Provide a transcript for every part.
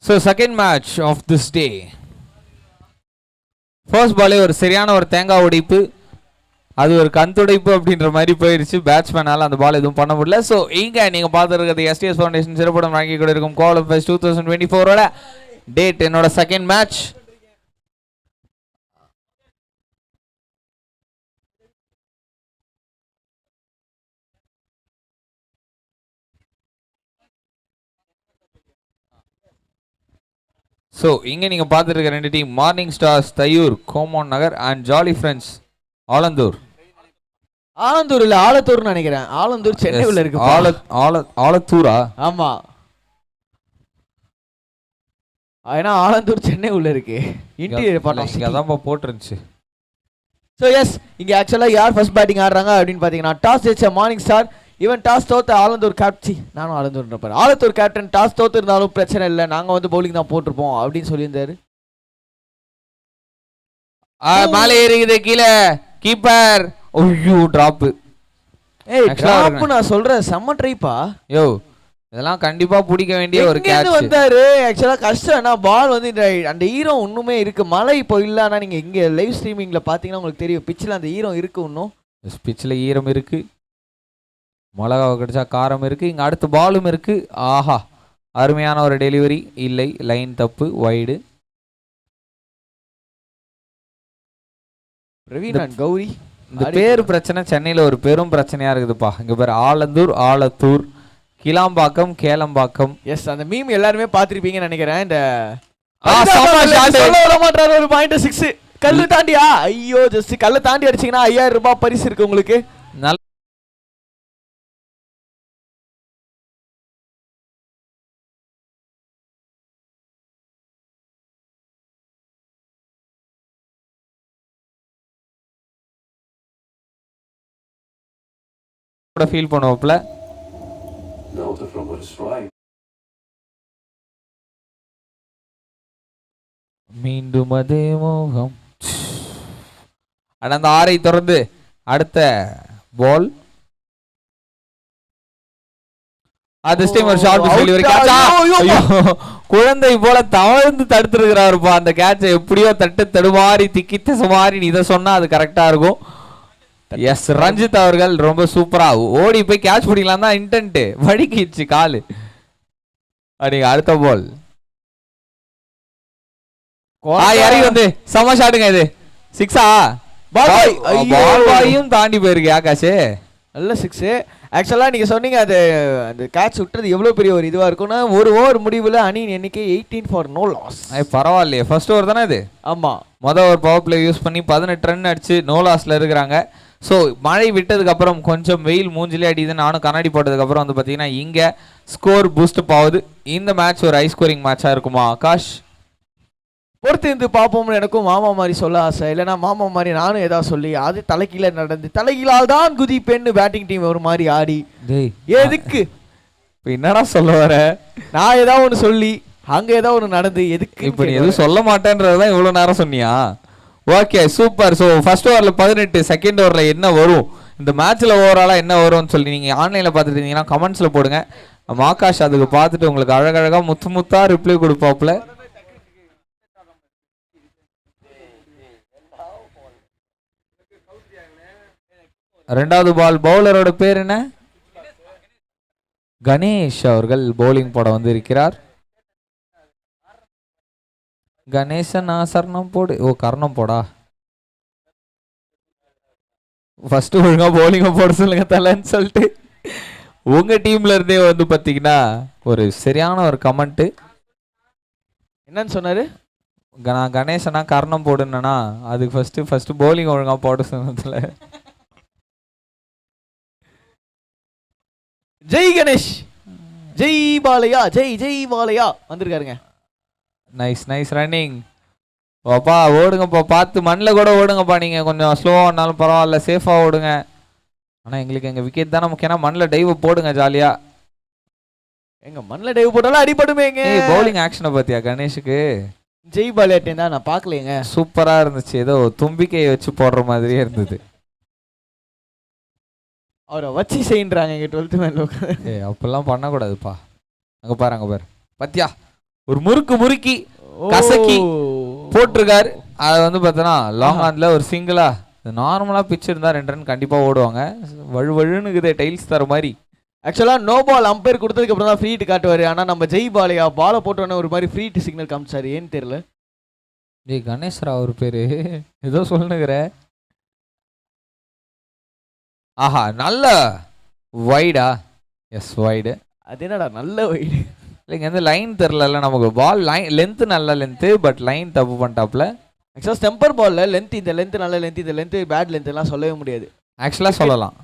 So second match of this day. First ball ஒரு சரியான ஒரு தேங்காய் உடைப்பு, அது ஒரு கந்துடைப்பு அப்படின்ற மாதிரி போயிடுச்சு. பேட்ஸ்மேனால அந்த பால் எதுவும் பண்ண முடியல. ஸோ இங்கே நீங்கள் பார்த்துருக்கிறது எஸ்டிஎஸ் ஃபவுண்டேஷன் சிறப்புடன் வாங்கி கூட இருக்கும் குவாலிஃபைஸ் 2024ஓட டேட் என்னோட செகண்ட் மேட்ச். ஸோ இங்கே நீங்கள் பார்த்துட்டு இருக்க ரெண்டு team morning stars Thaiyur Koman Nagar and jolly friends Alandur. Alandur இல்ல ஆலத்தூர்னு நினைக்கிறேன். ஆலந்தூர் சென்னையில் இருக்கு. ஆலத்தூரா? ஆமா, ஏன்னா ஆலந்தூர் சென்னை உள்ள இருக்கு. இன்டீரியர் பார்ட் அதான் போட்டுருந்துச்சு. ஸோ எஸ், இங்கே ஆக்சுவலாக யார் ஃபர்ஸ்ட் பேட்டிங் ஆடுறாங்க அப்படின்னு பார்த்தீங்கன்னா டாஸ் ஜெயிச்ச மார்னிங் ஸ்டார். இவன் டாஸ் தோத்த ஆலந்தூர் கேப்டன், நானும் ஆலந்தூர் ஆலத்தூர் கேப்டன் டாஸ் தோத்து இருந்தாலும் பிரச்சனை இல்லை, நாங்கள் வந்து பவுலிங் தான் போட்டிருப்போம் அப்படின்னு சொல்லியிருந்தாரு. மேலே ஏறிக்குது, கீழே கீப்பர் ஐயோ டிராப்பு. ஏய் டிராப் நான் சொல்றேன், செம்ம ட்ரைப்பா. யோ இதெல்லாம் கண்டிப்பா பிடிக்க வேண்டிய ஒரு கேட்ச் வந்தாரு. ஆக்சுவலா கஷ்டம், ஆனா பால் வந்து அந்த ஈரம் இன்னுமே இருக்கு. மழை இப்போ இல்ல, ஆனா நீங்க இங்க லைவ் ஸ்ட்ரீமிங்ல பாத்தீங்கன்னா உங்களுக்கு தெரியும் பிச்சில் அந்த ஈரம் இருக்கு. இன்னும் பிச்சில் ஈரம் இருக்கு, மிளகாவை கிடைச்சா காரம் இருக்கு. இங்க அடுத்த பாலும் இருக்கு. ஆஹா, அருமையான ஒரு டெலிவரி. இல்லை, லைன் தப்பு, வைடு. பிரவீன் அண்ட் கௌரி, இந்த பேர் பிரச்சனை சென்னையில ஒரு பெரும் பிரச்சனையா இருக்குதுப்பா. இங்க பேர் ஆலந்தூர், ஆலத்தூர், கிளாம்பாக்கம், கேளம்பாக்கம். எஸ், அந்த மீம் எல்லாருமே பாத்திருப்பீங்கன்னு நினைக்கிறேன். இந்த ஒரு பாயிண்ட் 6 கல்லு தாண்டியா? ஐயோ, ஜஸ்ட் கல்ல தாண்டி அடிச்சீங்கன்னா 5000 ரூபாய் பரிசு இருக்கு உங்களுக்கு. நல்ல ஃபீல் பண்ணுவோம்ல. மீண்டும் அதே மோகம். அந்த 6 தொடர்ந்து அடுத்த பால். குழந்தை போல தவழ்ந்து தடுத்துருக்கிறாருப்பா அந்த கேட்சை. எப்படியோ தடுமாறி திக்கி தசமாறி இதை சொன்னா அது கரெக்டா இருக்கும். எஸ், ரஞ்சித் அவர்கள் ரொம்ப சூப்பரா ஓடி போய் கேட்ச் பிடிக்கலாம் தான் இன்டென்ட், வடிக்கிச்சு காலு. அப்படிங்க அடுத்த பால் இறங்கி வந்து செம ஷாட்டுங்க. இது 6ஆ? பால்பாயும் தாண்டி போயிருக்கு ஆகாஷ். நல்ல 6. ஆக்சுவலா நீங்க சொன்னீங்க அது அந்த கேட்ச் விட்டுறது எவ்வளவு பெரிய ஒரு இதுவா இருக்கும்னா, ஒரு ஓவர் முடிவுல அணியின் எண்ணிக்கை 18 ஃபார் நோ லாஸ். பரவாயில்லையே, ஃபர்ஸ்ட் ஓவர் தானே இது? ஆமா, மொதல் ஒரு பவர் பிளே யூஸ் பண்ணி 18 ரன் அடிச்சு நோ லாஸ்ல இருக்கிறாங்க. ஸோ மழை விட்டதுக்கு அப்புறம் கொஞ்சம் வெயில் மூஞ்சிலே அடிது. நானும் கண்ணாடி போட்டதுக்கு அப்புறம் வந்து பார்த்தீங்கன்னா இங்க ஸ்கோர் பூஸ்ட் ஆகுது. இந்த மேட்ச் ஒரு ஹை ஸ்கோரிங் மேட்சா இருக்குமா ஆகாஷ்? பொறுத்து இருந்து பார்ப்போம்னு எனக்கும் மாமா மாதிரி சொல்ல ஆசை. இல்லைனா மாமா மாதிரி நானும் ஏதாவது சொல்லி அது தலைகீழ நடந்து தலைகீழால் தான் குதி பெண்ணு பேட்டிங் டீம் ஒரு மாதிரி ஆடி எதுக்கு இப்போ என்னடா சொல்ல வர? நான் ஏதாவது ஒன்று சொல்லி அங்க ஏதாவது ஒன்று நடந்து எதுக்கு இப்போ நீ எதுவும் சொல்ல மாட்டேன்றதுதான் இவ்வளோ நேரம் சொன்னியா? Okay, super. ஸோ ஃபர்ஸ்ட் ஓவரில் 18, செகண்ட் ஓவரில் என்ன வரும், இந்த மேட்ச்சில் ஓவராலாக என்ன வரும்னு சொல்லி நீங்கள் ஆன்லைனில் பார்த்துட்டு இருந்தீங்கன்னா கமெண்ட்ஸில் போடுங்க. ஆகாஷ் அதுக்கு பார்த்துட்டு உங்களுக்கு அழகழகாக முத்தா ரிப்ளை கொடுப்பாப்புல. ரெண்டாவது பால் பவுலரோட பேர் என்ன? கணேஷ் அவர்கள் பவுலிங் போட வந்து இருக்கிறார். கணேசன் சரணம் போடு. ஓ கர்ணம் போடா. ஃபர்ஸ்ட் ஒழுங்கா பவுலிங்க போட சொல்லுங்க தலைன்னு சொல்லிட்டு உங்க டீம்ல இருந்தே வந்து பாத்தீங்கன்னா ஒரு சரியான ஒரு கமெண்ட். என்னன்னு சொன்னாரு? நான் கணேசனா கர்ணம் போடுனா அதுக்கு ஃபர்ஸ்ட் பவுலிங் ஒழுங்கா போட சொன்னதுல ஜெய் கணேஷ், ஜெய் பாலையா, ஜெய் பாலையா வந்திருக்காருங்க. Nice nice running. ஓப்பா ஓடுங்கப்பா, பார்த்து மண்ணில் கூட ஓடுங்கப்பா. நீங்கள் கொஞ்சம் ஸ்லோவாக இருந்தாலும் பரவாயில்ல, சேஃபாக ஓடுங்க. ஆனால் எங்களுக்கு எங்கள் விக்கெட் தானே முக்கியம். மண்ணில் டைவ் போடுங்க ஜாலியா. எங்க மண்ணில் டைவ் போட்டாலும் அடிபடுமேங்க. பவுலிங் ஆக்ஷனை பார்த்தியா கணேஷுக்கு? ஜெய் பாலியாட்டேன் தான் நான் பார்க்கலைங்க. சூப்பராக இருந்துச்சு, ஏதோ தும்பிக்கையை வச்சு போடுற மாதிரியே இருந்தது. அவரை வச்சு செய்யறாங்க எங்க 12th மேல. அப்பெல்லாம் பண்ணக்கூடாதுப்பா. அங்கே பாரு பத்தியா ஒரு முறுக்கி கசக்கி போட்டிருக்காரு. அதை வந்து பார்த்தோன்னா லாங் ஆன்ல ஒரு சிங்கிளா நார்மலா பிச் இருந்தா 2 ரன் கண்டிப்பா ஓடுவாங்க. வழுவழுன்னு டைல்ஸ் தர மாதிரி. ஆக்சுவலா நோ பால் அம்பையர் கொடுத்ததுக்கு அப்புறம் தான் ஃப்ரீ ஹிட் காட்டுவாரு. ஆனா நம்ம ஜெய் பாலையா பாலை போட்டோன்னே ஒரு மாதிரி ஃப்ரீ ஹிட் சிக்னல் காமிச்சாரு. ஏன்னு தெரியல. டேய் கணேஷ்ரா அவர் பேரு ஏதோ சொல்லுங்கிற. ஆஹா நல்ல வைடா. Yes wide. அது என்னடா நல்ல வைடு இல்லைங்க வந்து லைன் தெரில நமக்கு. பால் லைன் லென்த் நல்ல லென்த்து பட் லைன் தப்பு பண்ணிட்டாப்ல. ஆக்சுவலாக ஸ்டெம்பர் பால்ல லென்த் இந்த லென்த் நல்ல லென்த் இந்த லென்த் பேட் லென்த் எல்லாம் சொல்லவே முடியாது. ஆக்சுவலாக சொல்லலாம்.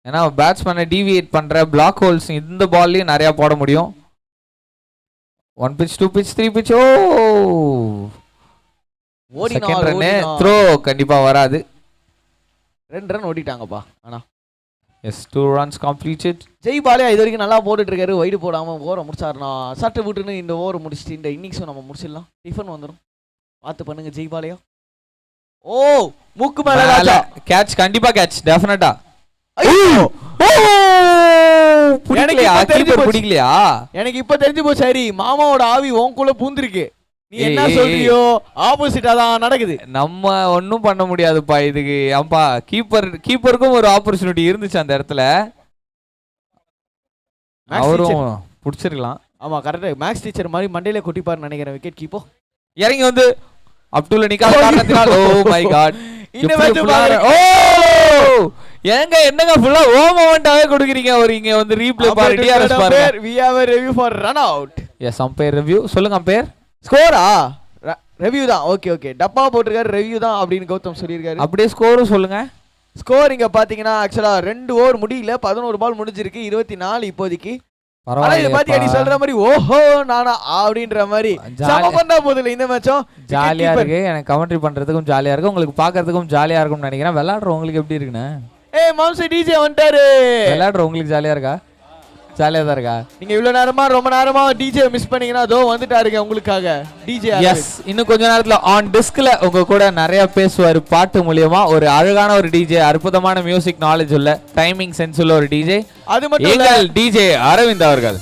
ஏன்னா பேட்ஸ்மேனை டீவியேட் பண்ணுற பிளாக் ஹோல்ஸ் இந்த பால்லையும் நிறையா போட முடியும். 1 pitch 2 pitch 3 pitch. ஓ செகண்ட் ரன்னு த்ரோ கண்டிப்பாக வராது. 2 ரன் ஓடிட்டாங்கப்பா. ஆனா எஸ் 2 runs completed. ஜெய் பாலையா இது வரைக்கும் நல்லா போட்டுட்டு இருக்காரு. வைடு போடாமல் ஓவரை முடிச்சாருனா சட்டை விட்டுன்னு இந்த ஓவரை முடிச்சுட்டு இந்த இன்னிங்ஸும் நம்ம முடிச்சிடலாம். டிஃபன் வந்துடும். பார்த்து பண்ணுங்க ஜெய் பாலையா. ஓ மூக்கு மேல கேட்ச் கண்டிப்பா கேட்ச் டெஃபினட்டா. எனக்கு இப்ப தெரிஞ்சு போச்சு. சரி மாமாவோட ஆவி உனக்குள்ள பூந்திருக்கு. நீ என்ன சொல்றியோ ஆப்போசிட்டா தான் நடக்குது. நம்ம ஒன்னும் பண்ண முடியாதுப்பா இதுக்கு. ஆம்பா கீப்பருக்கும் ஒரு ஆப்பர்ச்சுனிட்டி இருந்துச்சு அந்த இடத்துல. அவரும் புடிச்சிருக்கலாம். ஆமா கரெக்டா. மேக்ஸ் டீச்சர் மாதிரி மண்டையில கொட்டிப்பாரு நினைக்கிறேன். விக்கெட் கீப்போ இறங்கி வந்து அப்துல்ல நிக்காத காரணத்தினால் ஓ மை காட். இந்த மேட்ச் பாருங்க. ஓ ஏங்க என்னங்க ஃபுல்லா ஓ மொமெண்டாவே கொடுக்குறீங்க. ஒரு இங்க வந்து ரீப்ளே பாருங்க. டிஆர்எஸ் பாருங்க. we have a review for run out. Yes umpire review சொல்லுங்க. அம்பையர் ஸ்கோரா ரிவ்யூ தான். ஓகே ஓகே டப்பா போட்டுருக்காரு. ரிவ்யூ தான் அப்படின்னு கௌதம் சொல்லியிருக்காரு. அப்படியே ஸ்கோரும் சொல்லுங்க. ஸ்கோர் இங்க பாத்தீங்கன்னா ஆக்சுவலா 2 ஓவர் முடியல. 11 பால் முடிஞ்சிருக்கு. 24 இப்போதைக்கு. பரவாயில்லை. பாத்தி அடி சொல்ற மாதிரி ஓஹோ நானா அப்படின்ற மாதிரி சம பண்ணா போதில்லை இந்த மேட்சும். ஜாலியா இருக்கு. எனக்கு கமெண்ட்ரி பண்றதுக்கும் ஜாலியா இருக்கு. உங்களுக்கு பாக்குறதுக்கும் ஜாலியா இருக்கும்னு நினைக்கிறேன். விளையாடுற உங்களுக்கு எப்படி இருக்குன்னு. ஏய் மாம்சே டிஜே வந்துட்டாரு. விளையாடுற உங்களுக்கு ஜாலியா இருக்கா? ஜாலியா தான் இருக்கா? நீங்க இவ்வளவு நேரமா ரொம்ப நேரமா டிஜே மிஸ் பண்ணீங்கன்னா அதோ வந்துட்டாருங்க உங்களுக்காக டிஜே. எஸ் இன்னும் கொஞ்ச நேரத்துல ஆன் டிஸ்க்ல உங்க கூட நிறைய பேசுவாரு பாட்டு மூலியமா. ஒரு அழகான ஒரு டிஜே, அற்புதமான மியூசிக் நாலேஜ் உள்ள, டைமிங் சென்ஸ் உள்ள ஒரு டிஜே. அது மட்டும் இல்ல டிஜே அரவிந்த் அவர்கள்.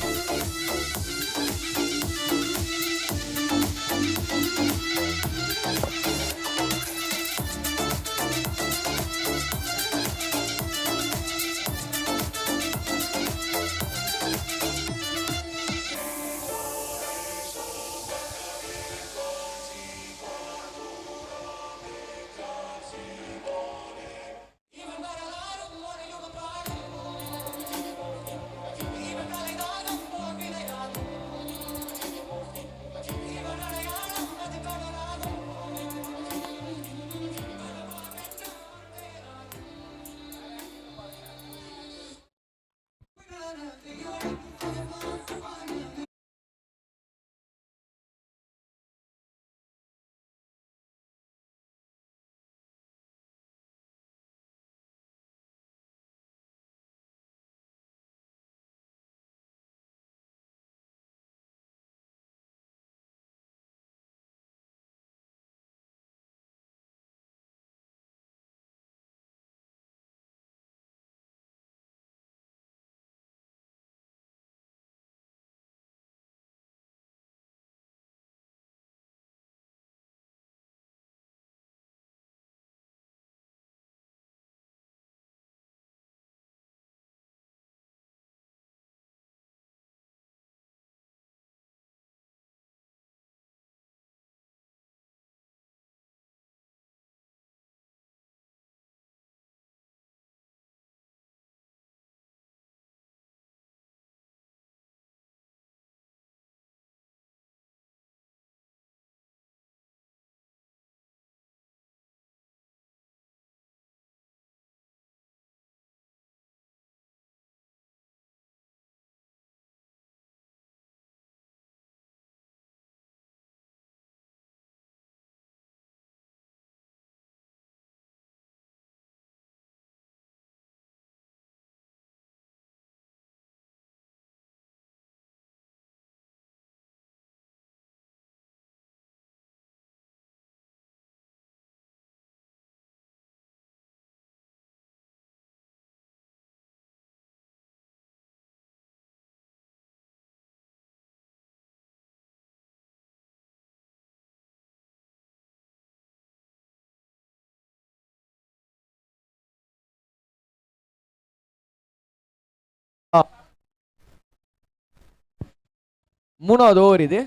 மூணாவது ஓவர் இது.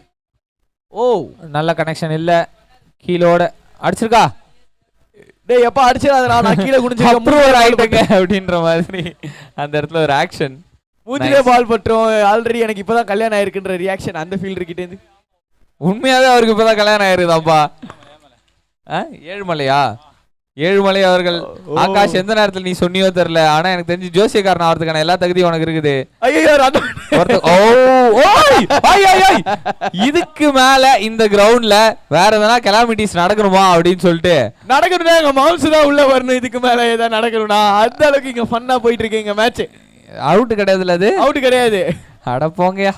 ஓ நல்ல கனெக்ஷன் இல்ல, கீழோட அடிச்சிருக்கா. டேய் எப்ப அடிச்சிராதடா, நான் கீழ குனிஞ்சு அப்ரூவர் ஆயிட்டேங்க அப்படின்ற மாதிரி அந்த இடத்துல ஒரு ஆக்ஷன். மூஞ்சிலே பால் பட்டுரும். ஆல்ரெடி எனக்கு இப்பதான் கல்யாணம் ஆயிருக்குன்ற ரியாக்ஷன் அந்த ஃபீல்டர் கிட்ட இருந்து. உண்மையாவே அவருக்கு இப்பதான் கல்யாணம் ஆயிருக்குதாப்பா. ஏழுமலையா? ஏழுமலை அவர்கள். ஆகாஷ் எந்த நேரத்துல நீ சொன்னியோ தெரியல, ஆனா எனக்கு தெரிஞ்சு ஜோசியக்காரன் ஆகிறதுக்கான எல்லா தகுதியும் உனக்கு இருக்குது. இதுக்கு மேல இந்த கிரவுண்ட்ல வேற எதனா கெலாமிட்டிஸ் நடக்கணுமா அப்படின்னு சொல்லிட்டு நடக்கணும்னா எங்க மவுன்ஸ் தான் உள்ள வரணும். இதுக்கு மேல ஏதாவது நடக்கணும்னா அந்த அளவுக்கு இங்க ஃபன்னா போயிட்டு இருக்கு இங்க மேட்ச். அவுட் கிடையாதுல, அது அவுட் கிடையாது. அட போங்கயா,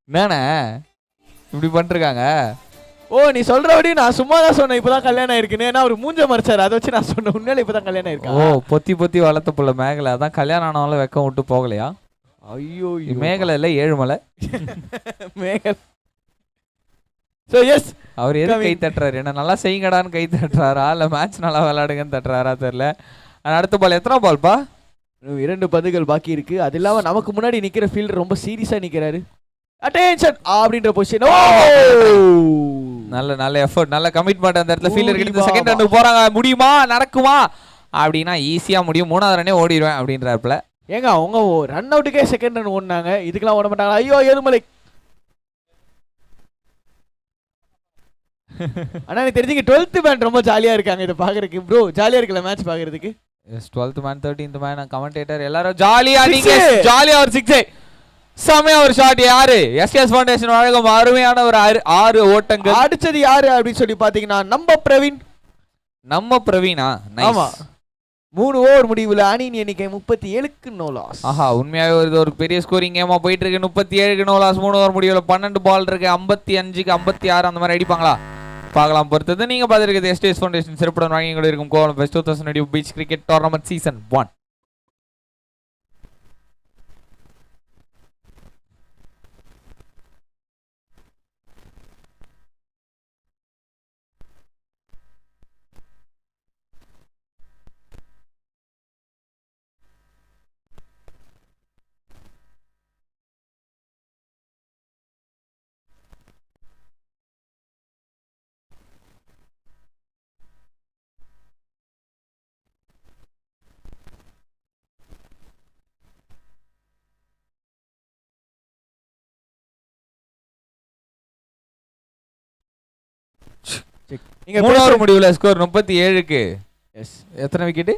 என்னண்ணே இப்படி பண்ணிருக்காங்க? ஓ நீ சொல்றபடி நான் சும்மா தான் சொன்னேன் இப்பதான் கல்யாணம் ஆயிருக்குன்னு. ஏன்னா அவர் மூஞ்ச மறைச்சாரு, அதை வச்சு நான் சொன்னேன் உண்மையில இப்பதான் கல்யாணம் ஆயிருக்கு. ஓ பொத்தி பொத்தி வளர்த்த புள்ள மேகலை, அதான் கல்யாணம் ஆனாலும் வெக்கம் விட்டு போகலையா? ஐயோ மேகலை இல்ல ஏழுமலை. மேகல். சோ எஸ் அவர் எது கை தட்டுறாரு? என்ன நல்லா செய்யுங்கடான்னு கை தட்டுறாரா இல்ல மேட்ச் நல்லா விளையாடுங்கன்னு தட்டுறாரா தெரியல. அடுத்த பால் எத்தனை பால்பா? 2 பந்துகள் பாக்கி இருக்கு. அது இல்லாம நமக்கு முன்னாடி நிக்கிற ஃபீல்டர் ரொம்ப சீரியஸா நிக்கிறாரு. அட்டென்ஷன் அப்படின்ற பொசிஷன். நல்ல நல்ல எஃபோர்ட், நல்ல கமிட்மெண்ட் அந்த இடத்துல ஃபீல்டர் கிட்ட. செகண்ட் ரன்னுக்கு போறாங்க, முடியுமா நடக்குமா அப்படின்னா ஈஸியா முடியும், 3வது ரன்னே ஓடிடுவேன் அப்படின்றாப்ல. ஏங்க அவங்க ரன் அவுட்டுக்கே செகண்ட் ரன் ஓடினாங்க, இதுக்கெல்லாம் ஓட மாட்டாங்க. ஐயோ ஏழுமலை. ஆனா எனக்கு தெரிஞ்சுங்க 12th மேன் ரொம்ப ஜாலியா இருக்காங்க இதை பாக்குறதுக்கு. ப்ரோ ஜாலியா இருக்குல்ல மேட்ச் பாக்குறதுக்கு? 12th man 13th man commentator எல்லாரும் ஜாலியா, நீங்க ஜாலியா. ஒரு 6 செமையா ஒரு ஷாட். யாரு? எஸ்எஸ் ஃபவுண்டேஷன் வழங்கும் அருமையான ஒரு 6 ஓட்டங்கள். அடிச்சது யாரு அப்படின்னு சொல்லி பாத்தீங்கன்னா நம்ம பிரவீன். நம்ம பிரவீனா? ஆமா, 3 ஓவர் முடிவுல அணியின் எண்ணிக்கை 37க்கு நோ லாஸ். ஆஹா, உண்மையாவே ஒரு பெரிய ஸ்கோரிங் கேமா போயிட்டு இருக்கு. 37க்கு நோ லாஸ். 3 ஓவர் முடிவுல 12 பால் இருக்கு. 55க்கு 56 அந்த மாதிரி அடிப்பாங்களா பார்க்கலாம். பொறுத்தது நீங்க பார்த்துருக்கிறது எஸ்எஸ் ஃபவுண்டேஷன் சிறப்புடன் வாங்கி கூட இருக்கும் கோலம் best 2020 beach cricket tournament season 1. நீங்க 3 ஓவர் முடிவுல ஸ்கோர் 37க்கு. எஸ், எத்தனை wicket?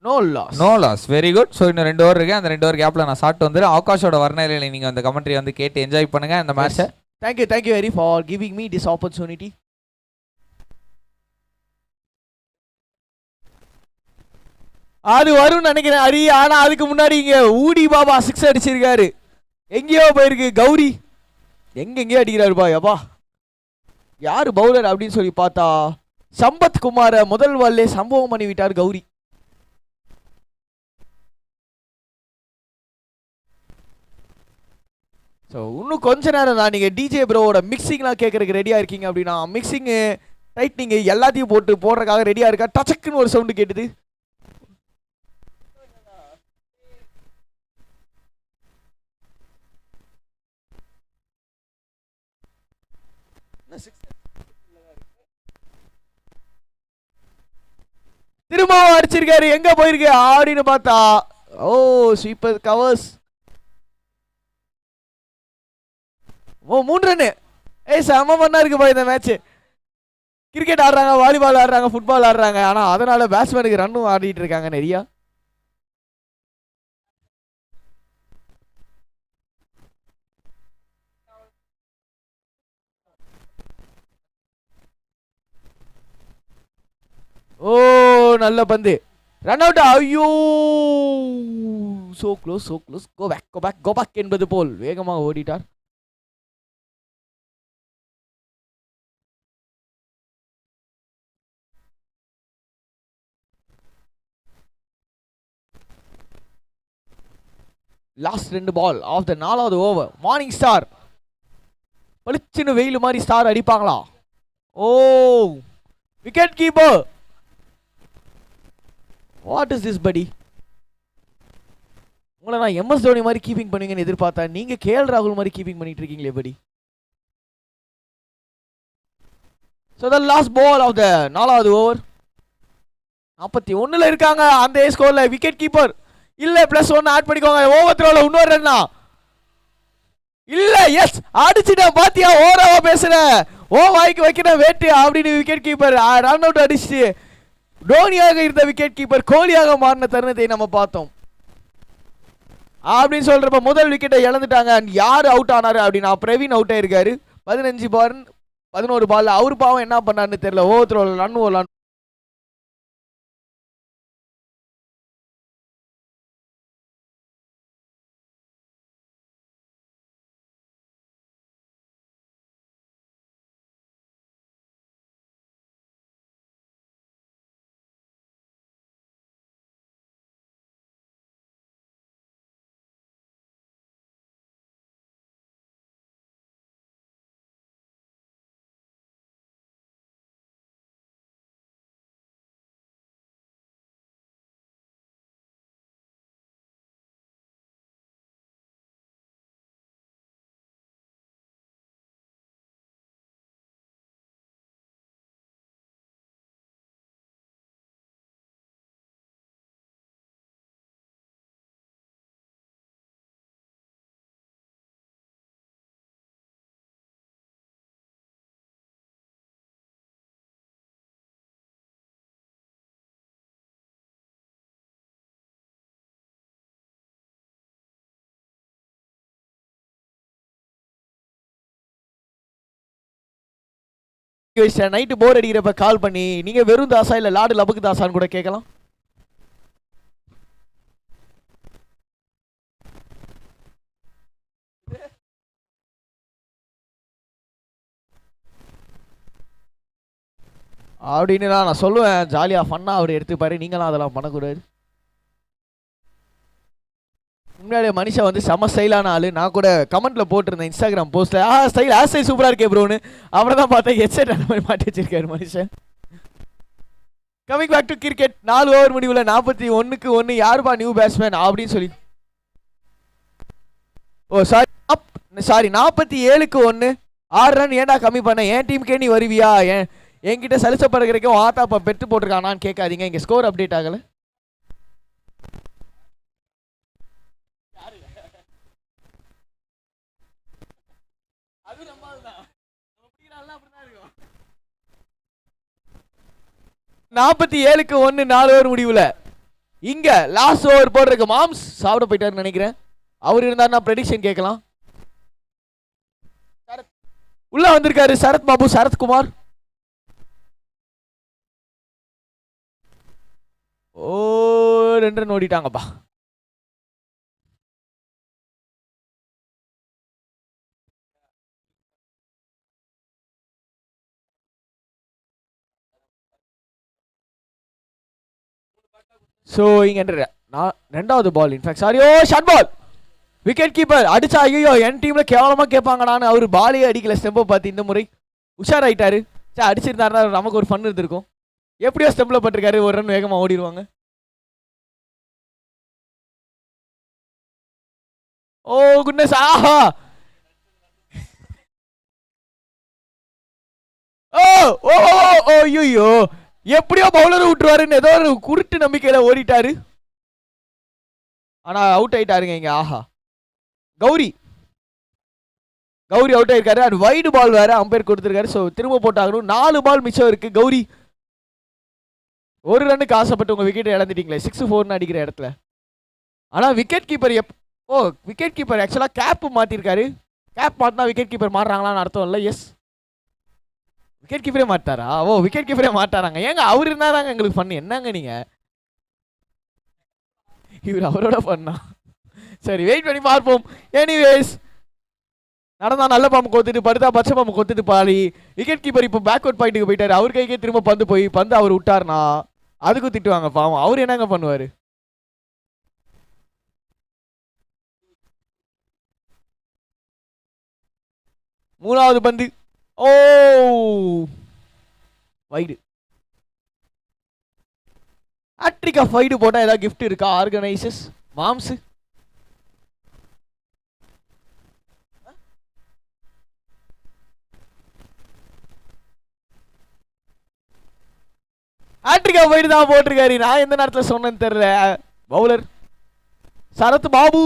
No loss. No loss. Very good. So இன்னும் 2 ஓவர் இருக்கு. அந்த 2 ஓவர் கேப்ல நான் சாப்பிட்டு வந்துரு. ஆகாஷோட வர்ணனையில நீங்க அந்த கமெண்ட்ரி வந்து கேட்டு என்ஜாய் பண்ணுங்க அந்த மேட்சை. Thank you very far giving me this opportunity. அது வரும்னு நினைக்கிறேன் ஹரி. ஆனா அதுக்கு முன்னாடி இங்க ஊடி பாபா 6 அடிச்சிருக்காரு. எங்கேயோ போயிருக்கு கௌரி. எங்கெங்கேயோ அடிக்கிறாருப்பா. எப்பா யாரு பவுலர் அப்படின்னு சொல்லி பார்த்தா சம்பத் குமார முதல் வால்லே சம்பவம் பண்ணி விட்டார் கௌரி. ஸோ இன்னும் கொஞ்ச நேரம் தான். நீங்கள் டிஜே ப்ரோவோட மிக்சிங்லாம் கேட்கறதுக்கு ரெடியாக இருக்கீங்க அப்படின்னா மிக்சிங்கு டைட்னிங்கு எல்லாத்தையும் போடுறதுக்காக ரெடியாக இருக்கா. டச்சக்குன்னு ஒரு சவுண்டு கேட்டுது. திரும்பவும் அடிச்சிருக்காரு. எங்க போயிருக்கு அப்படின்னு பார்த்தா ஓ ஸ்வீப்பர் கவர்ஸ். ஓ 3 ரன்னு. செம பண்ணா இருக்குப்பா இந்த மேட்ச். கிரிக்கெட் ஆடுறாங்க, வாலிபால் ஆடுறாங்க, ஃபுட்பால் ஆடுறாங்க. ஆனா அதனால பேட்ஸ்மேனுக்கு ரன்னும் ஆடிட்டு இருக்காங்க நிறையா. ஓ நல்ல பந்து. Run out. ஐயோ சோ க்ளோஸ் கோ பேக் என்பது போல் வேகமாக ஓடிட்டார். லாஸ்ட் 2 பால் ஆஃப் த 4வது ஓவர். மார்னிங் ஸ்டார் பளிச்சுன்னு வெயில் மாதிரி ஸ்டார் அடிப்பாங்களா? Oh wicket keeper. What is this படி? உங்களை நான் எம்எஸ் தோனி மாதிரி கீப்பிங் பண்ணுவீங்கன்னு எதிர்பார்த்தா நீங்க கேஎல் ராகுல் மாதிரி கீப்பிங் பண்ணிட்டு இருக்கீங்களே படி. So the last ball of the 4வது ஓவர். 41ல் இருக்காங்க. அந்த ஸ்கோர்ல விக்கெட் கீப்பர் இல்ல +1 ஆட் பண்ணிக்கோங்க. ஓவர் த்ரோல இன்னொரு ரன்னா இல்ல. எஸ் அடிச்சிட்ட பாத்தியா, ஓரவா பேசுற, ஓ வாய்க்கு வைக்கிற வேட்டு அப்படின்னு விக்கெட் கீப்பர் ரன் அவுட் அடிச்சு டோனியாக இருந்த விக்கெட் கீப்பர் கோலியாக மாறின தருணத்தை நம்ம பார்த்தோம். அப்படின்னு சொல்றப்ப முதல் விக்கெட்டை இழந்துட்டாங்க. யாரு அவுட் ஆனாரு அப்படின்னா பிரவீன் அவுட் ஆயிருக்காரு. 15 பால் 11 பால். அவரு பாவம் என்ன பண்ணாருன்னு தெரியல. ஓவர் த்ரோல ரன் ஓடலாம். நைட்டு போர் அடிக்கிறப்ப கால் பண்ணி நீங்க வெறும் தாசா இல்ல லாடு லபுக்கு தாசான்னு கூட கேட்கலாம். அப்படின்னு நான் சொல்லுவேன். ஜாலியா ஃபன்னா அவர் எடுத்துப்பாரு. நீங்களாம் அதெல்லாம் பண்ணக்கூடாது. முன்னாடியே மனுஷன் வந்து செம ஸ்டைலான ஆளு. நான் கூட கமெண்ட்ல போட்டிருந்தேன் இன்ஸ்டாகிராம் போஸ்ட்ல, ஸ்டைல் ஸ்டைல் சூப்பரா இருக்கே ப்ரோன்னு. அப்புறம் தான் பார்த்தேன் ஹெட்செட் அந்த மாதிரி மாட்டி வச்சிருக்காரு மனுஷன். Coming back to cricket. 4 over முடிவுல 41க்கு 1 யாருப்பா நியூ பேட்ஸ்மேன் அப்படின்னு சொல்லி, ஓ சாரி 47க்கு 1 6 ரன் ஏன்டா கம்மி பண்ண, என் டீமுக்கே நீ வருவியா, என்கிட்ட சலிச்சப்படுறதுக்கும் ஆத்தாப்பா பெட்டு போட்டிருக்கானான்னு கேட்காதீங்க. இங்க ஸ்கோர் அப்டேட் ஆகல. அது நம்ம தான் 47க்கு 1 4 ஓவர் முடிவுல. இங்க லாஸ்ட் ஓவர் போடுறதுக்கு மாம்ஸ் சாப்பிட போயிட்டாருன்னு நினைக்கிறேன். அவர் இருந்தாருன்னா ப்ரெடிக்ஷன் கேட்கலாம். உள்ள வந்திருக்காரு சரத் பாபு, சரத்குமார். ஓ 2 ரன் ஓடிட்டாங்கப்பா. ஸோ இங்க 2வது பால் இன்ஃபேக்ட் சாரி, ஓ ஷார்ட் பால். விக்கெட் கீப்பர் அடிச்சா ஐயோ என் டீம்ல கேவலமா கேட்பாங்கடான்னு அவர் பாலே அடிக்கல. ஸ்டெம்பை பார்த்து இந்த முறை உஷார் ஆயிட்டாரு. சரி அடிச்சிருந்தாருன்னா நமக்கு ஒரு ஃபன் இருந்திருக்கும். எப்படியோ ஸ்டெம்ப்ல பட்டிருக்காரு. ஒரு ரன் வேகமா ஓடிடுவாங்க. ஓ குட்னஸ், ஆஹா ஓ ஓ ஓ ஐயோ, எப்படியோ பவுலர் விட்டுருவாருன்னு ஏதோ ஒரு குருட்டு நம்பிக்கையில ஓடிட்டாரு. ஆனா அவுட் ஆயிட்டாருங்க இங்க. ஆஹா கௌரி அவுட் ஆயிருக்காரு. அது வைடு பால் வேற அம்பையர் கொடுத்திருக்காரு. ஸோ திரும்ப போட்டாகணும். 4 பால் மிச்சம் இருக்கு. கௌரி ஒரு ரன்னுக்கு ஆசைப்பட்டு உங்க விக்கெட் இழந்துட்டீங்களே 6-4 அடிக்கிற இடத்துல. ஆனா விக்கெட் கீப்பர் விக்கெட் கீப்பர் ஆக்சுவலா கேப் மாத்திருக்காரு. கேப் மாத்தினா விக்கெட் கீப்பர் மாறுறாங்களான்னு அர்த்தம் இல்லை. எஸ் விக்கெட் கீப்பரே மாட்டாரா? ஓ விக்கெட் கீப்பரே மாட்டாராங்க. ஏங்க அவர் இருந்தாதாங்க எங்களுக்கு பண்ணு. என்னங்க நீங்க, இவர் அவரோட பண்ணா. சரி வெயிட் பண்ணி பார்ப்போம். எனிவேஸ் நடந்தா நல்ல பாம்பு கொத்துட்டு படுத்தா பச்சை பாம்பு கொத்துட்டு பாடி. விக்கெட் கீப்பர் இப்போ பேக்வர்ட் பாயிண்ட்டுக்கு போயிட்டாரு. அவர் கைக்கே திரும்ப பந்து அவர் விட்டாருனா அதுக்கும் திட்டுவாங்க பாவம். அவர் என்னங்க பண்ணுவாரு? மூணாவது பந்து, ஓ வைடு. ஹேட்ரிக் ஆஃப் வைடு போட்டா ஏதாவது கிஃப்ட் இருக்கா ஆர்கனைசர்ஸ் மாம்ஸ்? ஹேட்ரிக்கா போயிட்டு தான் போட்டிருக்காரு. நான் எந்த நேரத்தில் சொன்னேன்னு தெரியல. பவுலர் சரத் பாபு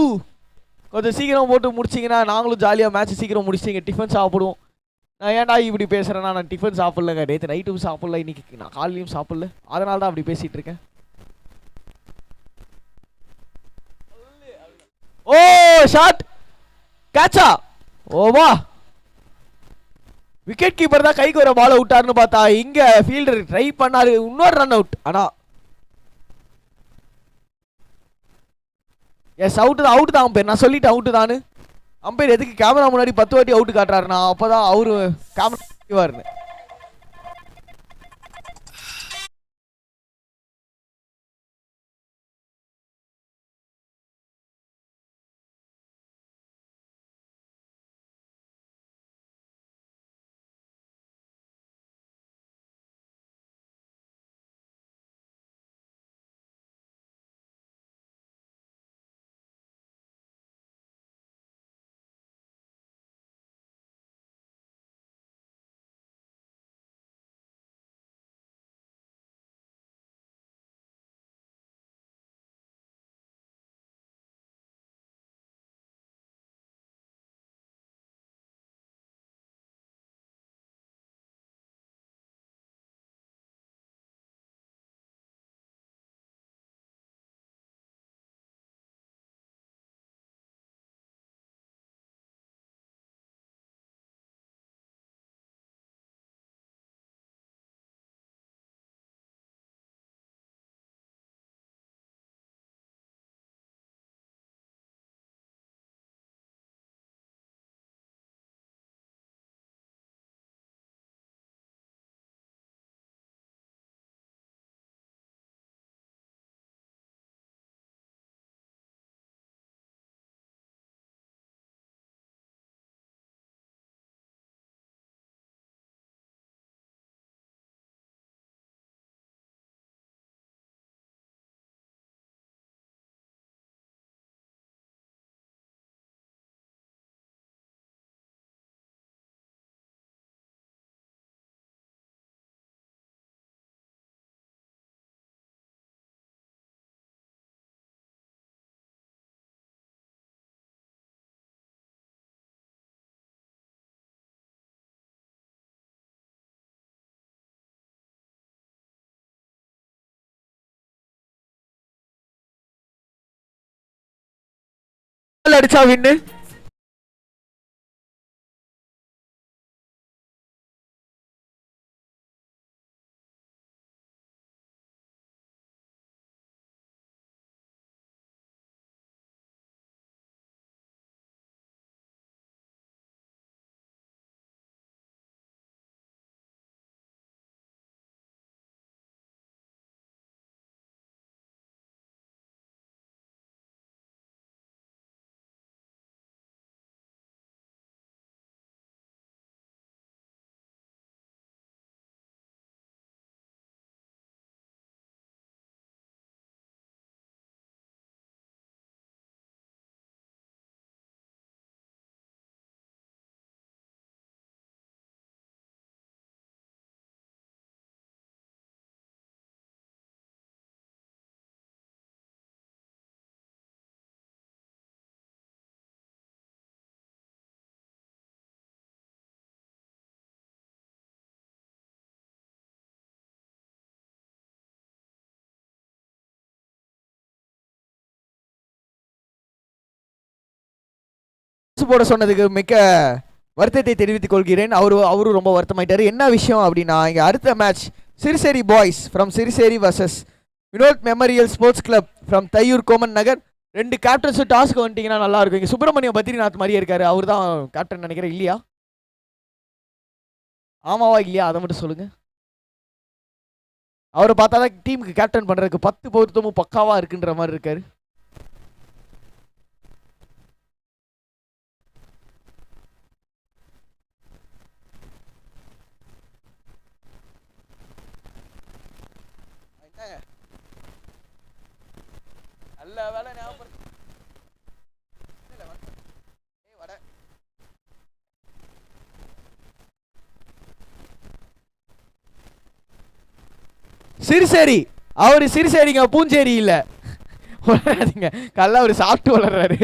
கொஞ்சம் சீக்கிரம் போட்டு முடிச்சிங்கன்னா நாங்களும் ஜாலியாக மேட்ச் சீக்கிரம் முடிச்சிங்க. டிஃபன் சாப்பிடுவோம். நான் ஏன்டா இப்படி பேசுகிறேன்னா நான் டிஃபன் சாப்பிட்லங்க. நேற்று நைட்டும் சாப்பிட்ல, இன்னைக்கு நான் காலையிலையும் சாப்பிட்ல. அதனால தான் அப்படி பேசிகிட்டு இருக்கேன். ஓ ஷாட் கேட்சா. ஓவா விக்கெட் கீப்பர் தான் கைக்கு வர பால் விட்டாருன்னு பார்த்தா இங்க ஃபீல்டர் ட்ரை பண்ணாரு. இன்னொரு ரன் அவுட். ஆனா எஸ் அவுட் தான் அம்பேர். நான் சொல்லிட்டேன் அவுட் தானு. அம்பேர் எதுக்கு கேமரா முன்னாடி 10 வாட்டி அவுட் காட்டுறாரு? நான் அப்பதான் அவரு கேமரா அடிச்சா வின்னு. போட சொன்னதுக்கு மிக்க வருத்தத்தை தெரிவித்துக் கொள்கிறேன். அவரு ரொம்ப வருத்தமாயிட்டாரு. என்ன விஷயம் அப்படின்னா இங்க அடுத்த match Siruseri boys from Siruseri versus Vinod memorial sports club from Thaiyur Koman Nagar. 2 captains டாஸ்க்கு வந்துட்டீங்கன்னா நல்லா இருக்கும். இங்க சுப்பிரமணியம் பத்ரிநாத் மாதிரியே இருக்காரு. அவர் தான் கேப்டன் நினைக்கிறேன். இல்லையா? ஆமாவா இல்லையா? அதை மட்டும் சொல்லுங்க. அவரை பார்த்தாதான் டீமுக்கு கேப்டன் பண்றதுக்கு 10 பொருத்தமும் பக்காவா இருக்குன்ற மாதிரி இருக்காரு. நல்ல வேலை ஞாபகம். சிறுசேரி. அவரு சிறுசேரிங்க, பூஞ்சேரி இல்ல. வளராதீங்க, கல்ல அவரு சாப்பிட்டு வளர்றாரு.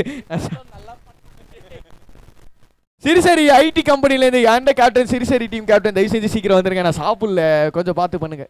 சிறுசேரி ஐடி கம்பெனில இருந்து எந்த கேப்டன், சிறுசேரி டீம் கேப்டன், தயவு செஞ்சு சீக்கிரம் வந்துருங்க. நான் சாப்பிடல, கொஞ்சம் பார்த்து பண்ணுங்க.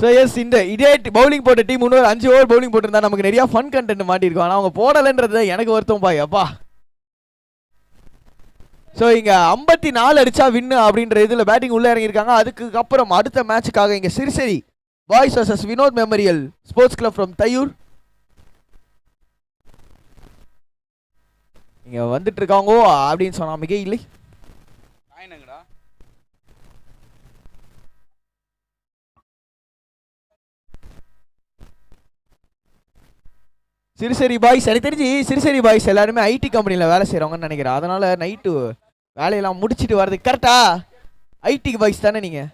ஸோ எஸ், இந்த இதே பவுலிங் போட்ட டீம் இன்னொரு 5 ஓவர் பவுலிங் போட்டிருந்தா நமக்கு நிறைய ஃபன் கண்டென்ட் மாட்டிருக்கும். ஆனால் அவங்க போடலைன்றது எனக்கு வருத்தம் பாய் அப்பா. ஸோ இங்கே 54 அடிச்சா வின்னு அப்படின்ற இதில் பேட்டிங் உள்ளே இறங்கியிருக்காங்க. அதுக்கு அப்புறம் அடுத்த மேட்சுக்காக இங்கே Siruseri boys versus Vinod memorial sports club from Thaiyur இங்கே வந்துட்டு இருக்காங்கோ அப்படின்னு சொன்னா மிக இல்லை. சிறுசேரி பாய்ஸ், எனக்கு தெரிஞ்சு சிறுசேரி பாய்ஸ் எல்லாருமே ஐடி கம்பெனியில் வேலை செய்கிறவங்கன்னு நினைக்கிறேன். அதனால நைட்டு வேலையெல்லாம் முடிச்சுட்டு வர்றது கரெக்டா? ஐடி பாய்ஸ் தானே நீங்கள்?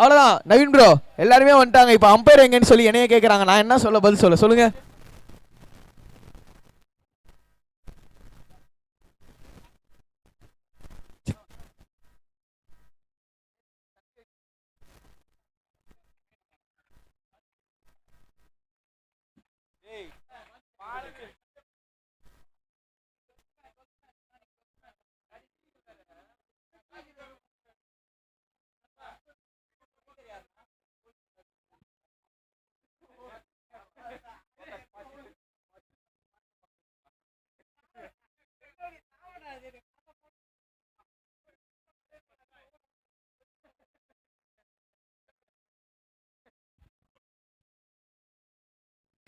அவ்வளோதான் நவீன் ப்ரோ, எல்லாருமே வந்துட்டாங்க. இப்போ அம்பையர் எங்கன்னு சொல்லி என்னைய கேட்குறாங்க. நான் என்ன சொல்ல பதில் சொல்லுங்க.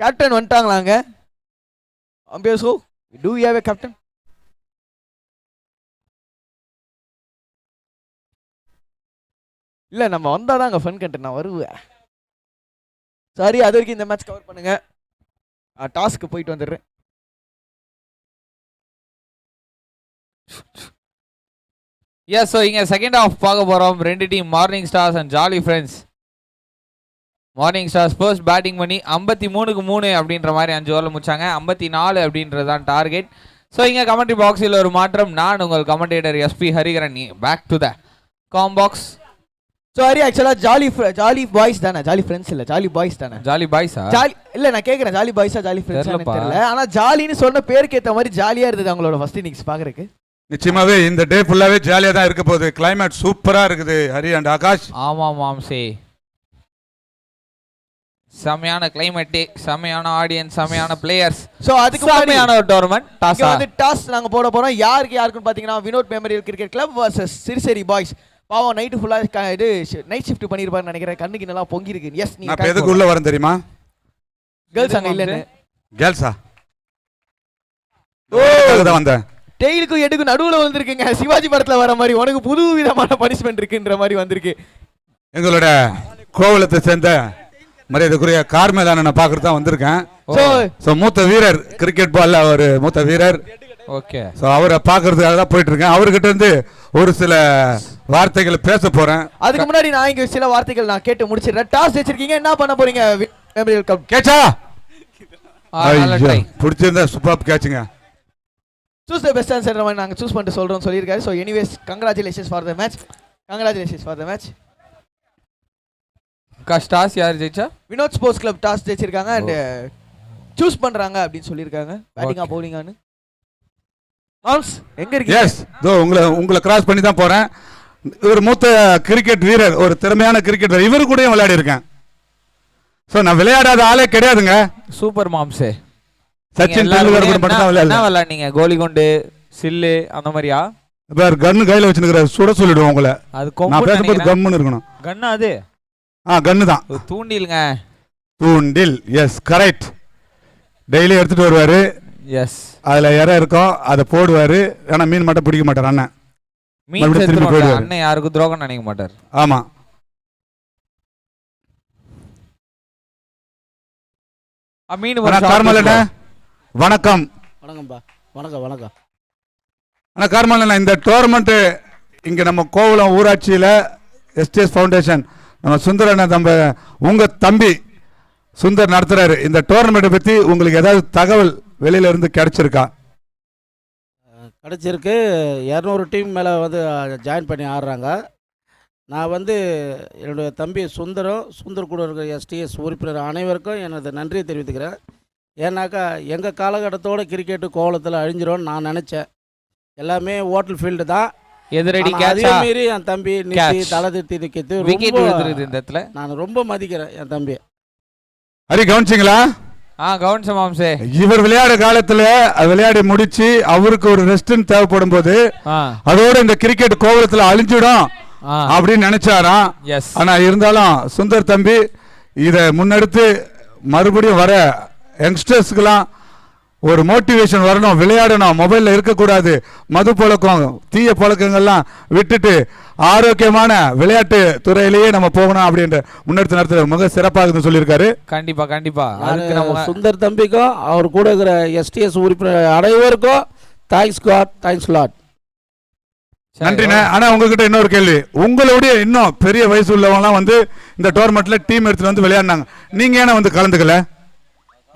கேப்டன் வந்துட்டாங்களாங்க? அம்பேசோ, do you have a captain? இல்லை, நம்ம வந்தால் தாங்க ஃபன் கண்டென்ட். நான் வருவேன். சாரி, அது வரைக்கும் இந்த மேட்ச் கவர் பண்ணுங்க. டாஸ்க்கு போயிட்டு வந்துடுறேன். எஸ், ஸோ இங்கே செகண்ட் ஹாஃப் பார்க்க போகிறோம். ரெண்டு team morning stars and jolly friends. Morning stars first batting பண்ணி 53க்கு 3 அப்படின்ற மாதிரி 5 ஓவரில் முடிச்சாங்க. 54 அப்படின்றது தான் டார்கெட். ஸோ இங்கே கமெண்ட்ரி பாக்ஸில் ஒரு மாற்றம். நான் உங்கள் commentator SP Hariharan. Back to the comm box. So Hari, ஆக்சுவலாக ஜாலி பாய்ஸ் தானே? ஜாலி ஃப்ரெண்ட்ஸ் இல்லை, ஜாலி பாய்ஸ் தானே? ஜாலி பாய்ஸா? ஜாலி இல்லை, நான் கேட்குறேன் ஜாலி பாய்ஸா ஜாலி ஃப்ரெண்ட்ஸா தெரியல. ஆனால் ஜாலின்னு சொன்ன பேருக்கு ஏற்ற மாதிரி ஜாலியாக இருந்தது அவங்களோட ஃபர்ஸ்ட் இன்னிங்ஸ் பார்க்குறதுக்கு. நிச்சயமாவே இந்த டே ஃபுல்லாவே ஜாலியா தான் இருக்க போகுது. கிளைமேட் சூப்பரா இருக்குது ஹரி அண்ட் ஆகாஷ். ஆமாம் மாம்சே, செமையான கிளைமேட், செமையான ஆடியன்ஸ், செமையான பிளேயர்ஸ். ஸோ அதுக்கு செமையான ஒரு டோர்னமெண்ட். டாஸ் வந்து டாஸ் நாங்கள் போட போகிறோம். யாருக்குன்னு பார்த்தீங்கன்னா Vinod memorial cricket club versus Siruseri boys. பாவம் நைட்டு ஃபுல்லாக இது நைட் ஷிஃப்ட் பண்ணியிருப்பாருன்னு நினைக்கிறேன். கண்ணுக்கு நல்லா பொங்கி இருக்கு. எஸ், நீ எதுக்கு உள்ள வரேன் தெரியுமா? கேர்ள்ஸ் அங்கே இல்லைன்னு. கேர்ள்ஸா? தான் வந்தேன். டெய்லுக்கும் எடுக்கும் நடுவில் வந்திருக்குங்க. சிவாஜி படத்துல வர மாதிரி உனக்கு புது விதமான பனிஷ்மெண்ட் இருக்குன்ற மாதிரி வந்திருக்கு. எங்களோட கோவலத்தை சேர்ந்த மரியாதைக்குரிய கார்மேலான பார்க்கறது தான் வந்திருக்கேன். ஸோ மூத்த வீரர், கிரிக்கெட் பால்ல ஒரு மூத்த வீரர். ஓகே, ஸோ அவரை பார்க்கறதுக்காக தான் போயிட்டு இருக்கேன். அவர்கிட்ட இருந்து ஒரு சில வார்த்தைகளை பேச போறேன். அதுக்கு முன்னாடி நான் இங்க சில வார்த்தைகள் நான் கேட்டு முடிச்சிடுறேன். டாஸ் வச்சிருக்கீங்க, என்ன பண்ண போறீங்க? கேட்சா பிடிச்சிருந்தா சூப்பர் கேட்சுங்க. சூஸ் த பெஸ்ட் ஆன்சர் நாங்கள் சூஸ் பண்ணிட்டு சொல்கிறோம் சொல்லியிருக்காரு. So anyways congratulations for the match. Congratulations for the match. Toss யார் ஜெயிச்சா? வினோத் ஸ்போர்ட்ஸ் கிளப் டாஸ் ஜெயிச்சிருக்காங்க அண்ட் சூஸ் பண்ணுறாங்க அப்படின்னு சொல்லியிருக்காங்க. பேட்டிங்கா பவுலிங்கானு. மாம்ஸ் எங்கே இருக்கீங்க? எஸ், தோ உங்களை கிராஸ் பண்ணி தான் போகிறேன். ஒரு மூத்த கிரிக்கெட் வீரர், ஒரு திறமையான கிரிக்கெட் வீரர். இவரு கூட விளையாடி இருக்கேன். ஸோ நான் விளையாடாத ஆளே கிடையாதுங்க. சூப்பர் மாம்ஸே. சச்சின் டெண்டுல்கர் கூட மட்டும் தான் விளையாடல. நீங்க கோலி கொண்டு சில்லு அந்த மாதிரியா? வேற கன்னு கையில வச்சிருக்கிற சுட சொல்லிடுவோம் உங்களை. அது நான் பேசும்போது கம்முன்னு இருக்கணும். கன்னு அது? கன்னு தான். தூண்டில்ங்க. தூண்டில், எஸ் கரெக்ட். டெய்லி எடுத்துட்டு வருவாரு. எஸ், அதுல இறை இருக்கும், அதை போடுவாரு. ஆனா மீன் மட்டும் பிடிக்க மாட்டார் அண்ணன். அண்ணன் யாருக்கும் துரோகம் நினைக்க மாட்டார். ஆமா. மீன் அண்ணா கார்மலண்ணா வணக்கம். வணக்கம்ப்பா. வணக்கம் வணக்கம். அண்ணா கார்மலண்ணா, இந்த டோர்னமெண்ட்டு இங்கே நம்ம கோவளம் ஊராட்சியில் எஸ்டிஎஸ் ஃபவுண்டேஷன் நம்ம சுந்தரண்ணா உங்கள் தம்பி சுந்தர் நடத்துகிறாரு. இந்த டோர்னமெண்ட்டை பற்றி உங்களுக்கு ஏதாவது தகவல் வெளியிலேருந்து கிடைச்சிருக்கா? கிடச்சிருக்கு. 200 டீம் மேலே வந்து ஜாயின் பண்ணி ஆடுறாங்க. நான் வந்து என்னுடைய தம்பி சுந்தர் கூட இருக்கிற எஸ்டிஎஸ் உறுப்பினர் அனைவருக்கும் எனது நன்றியை தெரிவித்துக்கிறேன். ஏன்னாக்கா எங்கள் காலகட்டத்தோடு கிரிக்கெட்டு கோவளத்தில் அழிஞ்சிரும்னு நான் நினச்சேன். எல்லாமே ஓட்டல் ஃபீல்டு தான். எதிரடி அதே மாரி என் தம்பி நிறுத்தி தலை திருத்தி நிற்கிறது நான் ரொம்ப மதிக்கிறேன் என் தம்பி. ஹரி கவனிச்சிங்களா? கவனிச்ச மாம்சே. இவர் விளையாட காலத்துல விளையாடி முடிச்சு அவருக்கு ஒரு ரெஸ்ட் தேவைப்படும் போது அதோட இந்த கிரிக்கெட் கோவளத்துல அழிஞ்சிடும் அப்படின்னு நினைச்சாராம். ஆனா இருந்தாலும் சுந்தர் தம்பி இதை முன்னெடுத்து மறுபடியும் வர யங்ஸ்டர்ஸ்க்கெல்லாம் ஒரு மோட்டிவேஷன் வரணும், விளையாடணும், மொபைலில் இருக்கக்கூடாது, மது பழக்கம் தீய பழக்கங்கள்லாம் விட்டுட்டு ஆரோக்கியமான விளையாட்டு துறையிலேயே நம்ம போகணும் அப்படின்ற முன்னெடுத்து நடத்துற மிக சிறப்பாக சொல்லியிருக்காரு. கண்டிப்பா கண்டிப்பா. சுந்தர் தம்பிக்கும் அவர் கூட இருக்கிற எஸ்டிஎஸ் உறுப்பினர் அனைவருக்கும் தேங்க்ஸ் காட், தேங்க்ஸ் லாட். நன்றிண்ணே. ஆனா உங்ககிட்ட இன்னொரு கேள்வி, உங்களுடைய இன்னும் பெரிய வயசு உள்ளவங்கலாம் வந்து இந்த டோர்னமெண்ட்ல டீம் எடுத்துட்டு வந்து விளையாடினாங்க, நீங்க ஏன்னா வந்து கலந்துக்கல?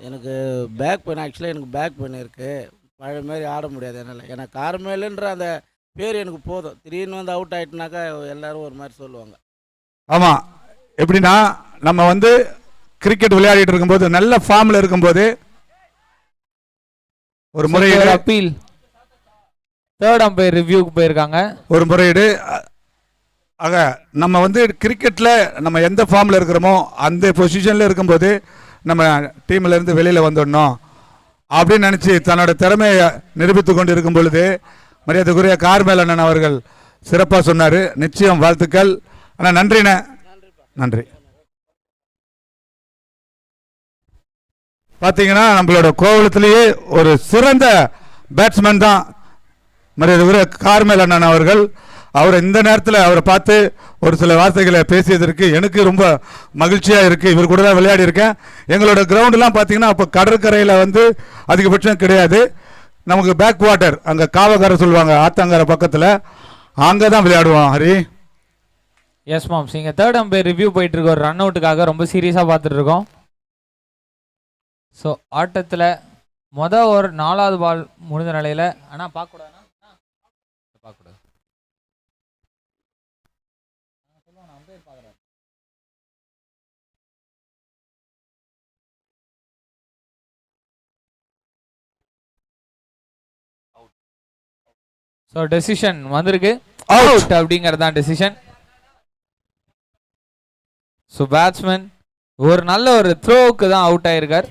எனக்கு பேக் பெயின், ஆக்சுவலாக எனக்கு பேக் பெயின் இருக்குது. பழைய மாதிரி ஆட முடியாது என்னால். எனக்கு கார்மேலுன்ற அந்த பேர் எனக்கு போதும். திடீர்னு வந்து அவுட் ஆகிட்டுனாக்கா எல்லோரும் ஒரு மாதிரி சொல்லுவாங்க. ஆமாம், எப்படின்னா நம்ம வந்து கிரிக்கெட் விளையாடிட்டு இருக்கும்போது நல்ல ஃபார்மில் இருக்கும்போது ஒரு முறையீடு அப்பீல் தேர்ட் அம்பையர் ரிவ்யூக்கு போயிருக்காங்க. ஒரு முறையீடு. ஆக நம்ம வந்து கிரிக்கெட்டில் நம்ம எந்த ஃபார்மில் இருக்கிறோமோ அந்த பொசிஷனில் இருக்கும்போது நம்ம டீம்ல இருந்து வெளியில வந்துடணும் அப்படின்னு நினைச்சு தன்னோட திறமையை நிரூபித்து கொண்டு இருக்கும் பொழுது மரியாதைக்குரிய கார்மேலண்ணன் அவர்கள் சிறப்பாக சொன்னார். நிச்சயம் வாழ்த்துக்கள். ஆனால் நன்றிண்ணே, நன்றி. பார்த்தீங்கன்னா நம்மளோட கோவளத்திலேயே ஒரு சிறந்த பேட்ஸ்மேன் தான் மரியாதைக்குரிய கார்மேலண்ணன் அவர்கள். அவர் இந்த நேரத்தில் அவரை பார்த்து ஒரு சில வார்த்தைகளை பேசியதற்கு எனக்கு ரொம்ப மகிழ்ச்சியாக இருக்குது. இவர் கூட தான் விளையாடி இருக்கேன். எங்களோட கிரவுண்டெலாம் பார்த்தீங்கன்னா அப்போ கடற்கரையில் வந்து அதிகபட்சம் கிடையாது. நமக்கு பேக் வாட்டர், அங்கே காவக்கரை சொல்லுவாங்க, ஆத்தங்கரை பக்கத்தில், அங்கே தான் விளையாடுவோம். ஹரி எஸ் மாம்ஸ், இங்கே தேர்ட் அம்பையர் ரிவ்யூ போயிட்டு இருக்க ஒரு ரன் அவுட்டுக்காக ரொம்ப சீரியஸாக பார்த்துட்டு இருக்கோம். ஸோ ஆட்டத்தில் ஒரு 4வது பால் முடிந்த நிலையில், ஆனால் பார்க்கக்கூடாதுன்னா பார்க்கக்கூடாது. ஸோ டெசிஷன் வந்திருக்கு, அவுட் அப்படிங்கிறது தான் டெசிஷன். ஸோ பேட்ஸ்மேன் ஒரு நல்ல ஒரு த்ரோவுக்கு தான் அவுட் ஆயிருக்கார்.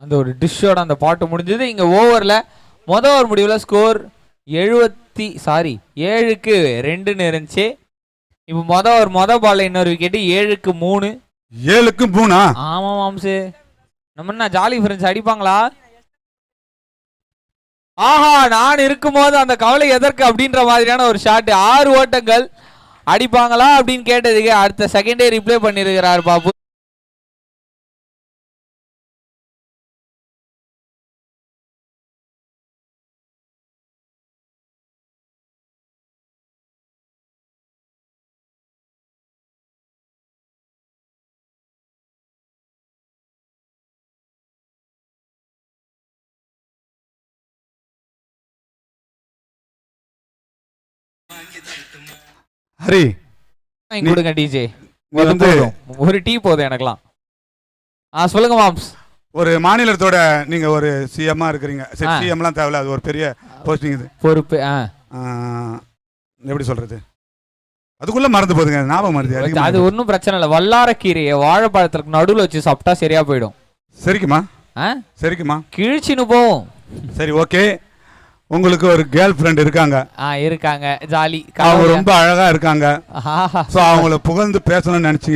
அந்த ஒரு டிஷ்ஷோட அந்த பாட்டு முடிஞ்சது. இங்க ஓவர்ல மொதல் ஓவர் முடிவில் ஸ்கோர் 7-2 இருந்துச்சு. இப்போ மொதல் பால்ல இன்னொரு விக்கெட் 7-3. 7-3. ஆமா மாம்சு, நம்ம என்ன ஜாலி ஃப்ரெண்ட்ஸ் அடிப்பாங்களா? ஆஹா, நான் இருக்கும்போது அந்த கவலை எதற்கு அப்படின்ற மாதிரியான ஒரு ஷாட். 6 ஓட்டங்கள் அடிப்பாங்களா அப்படின்னு கேட்டதுக்கு அடுத்த செகண்டே ரிப்ளை பண்ணிருக்கிறார் பாபு. ஹரி கொடுங்க டிஜே, ஒரு டீ போதும் எனக்குலாம். சொல்லுங்க மாம்ஸ். ஒரு மாநிலத்தோட நீங்க ஒரு சிஎம்மா இருக்கிறீங்க. சரி, சிஎம்லாம் தேவையில்ல, அது ஒரு பெரிய போஸ்டிங். இது பொறுப்பு. எப்படி சொல்றது, அதுக்குள்ள மறந்து போதுங்க, ஞாபகம் மறந்து. அது ஒன்றும் பிரச்சனை இல்லை. வல்லாரக்கீரையை வாழைப்பழத்துக்கு நடுவில் வச்சு சாப்பிட்டா சரியா போயிடும். சரிக்குமா? சரிக்குமா? கிழிச்சின்னு போவோம். சரி, ஓகே. உங்களுக்கு ஒரு கேர்ள் ஃப்ரெண்ட் இருக்காங்க? இருக்காங்க, ஜாலி. அவங்க ரொம்ப அழகா இருக்காங்க. சோ அவங்கள புகழ்ந்து பேசணும்னு நினைச்சு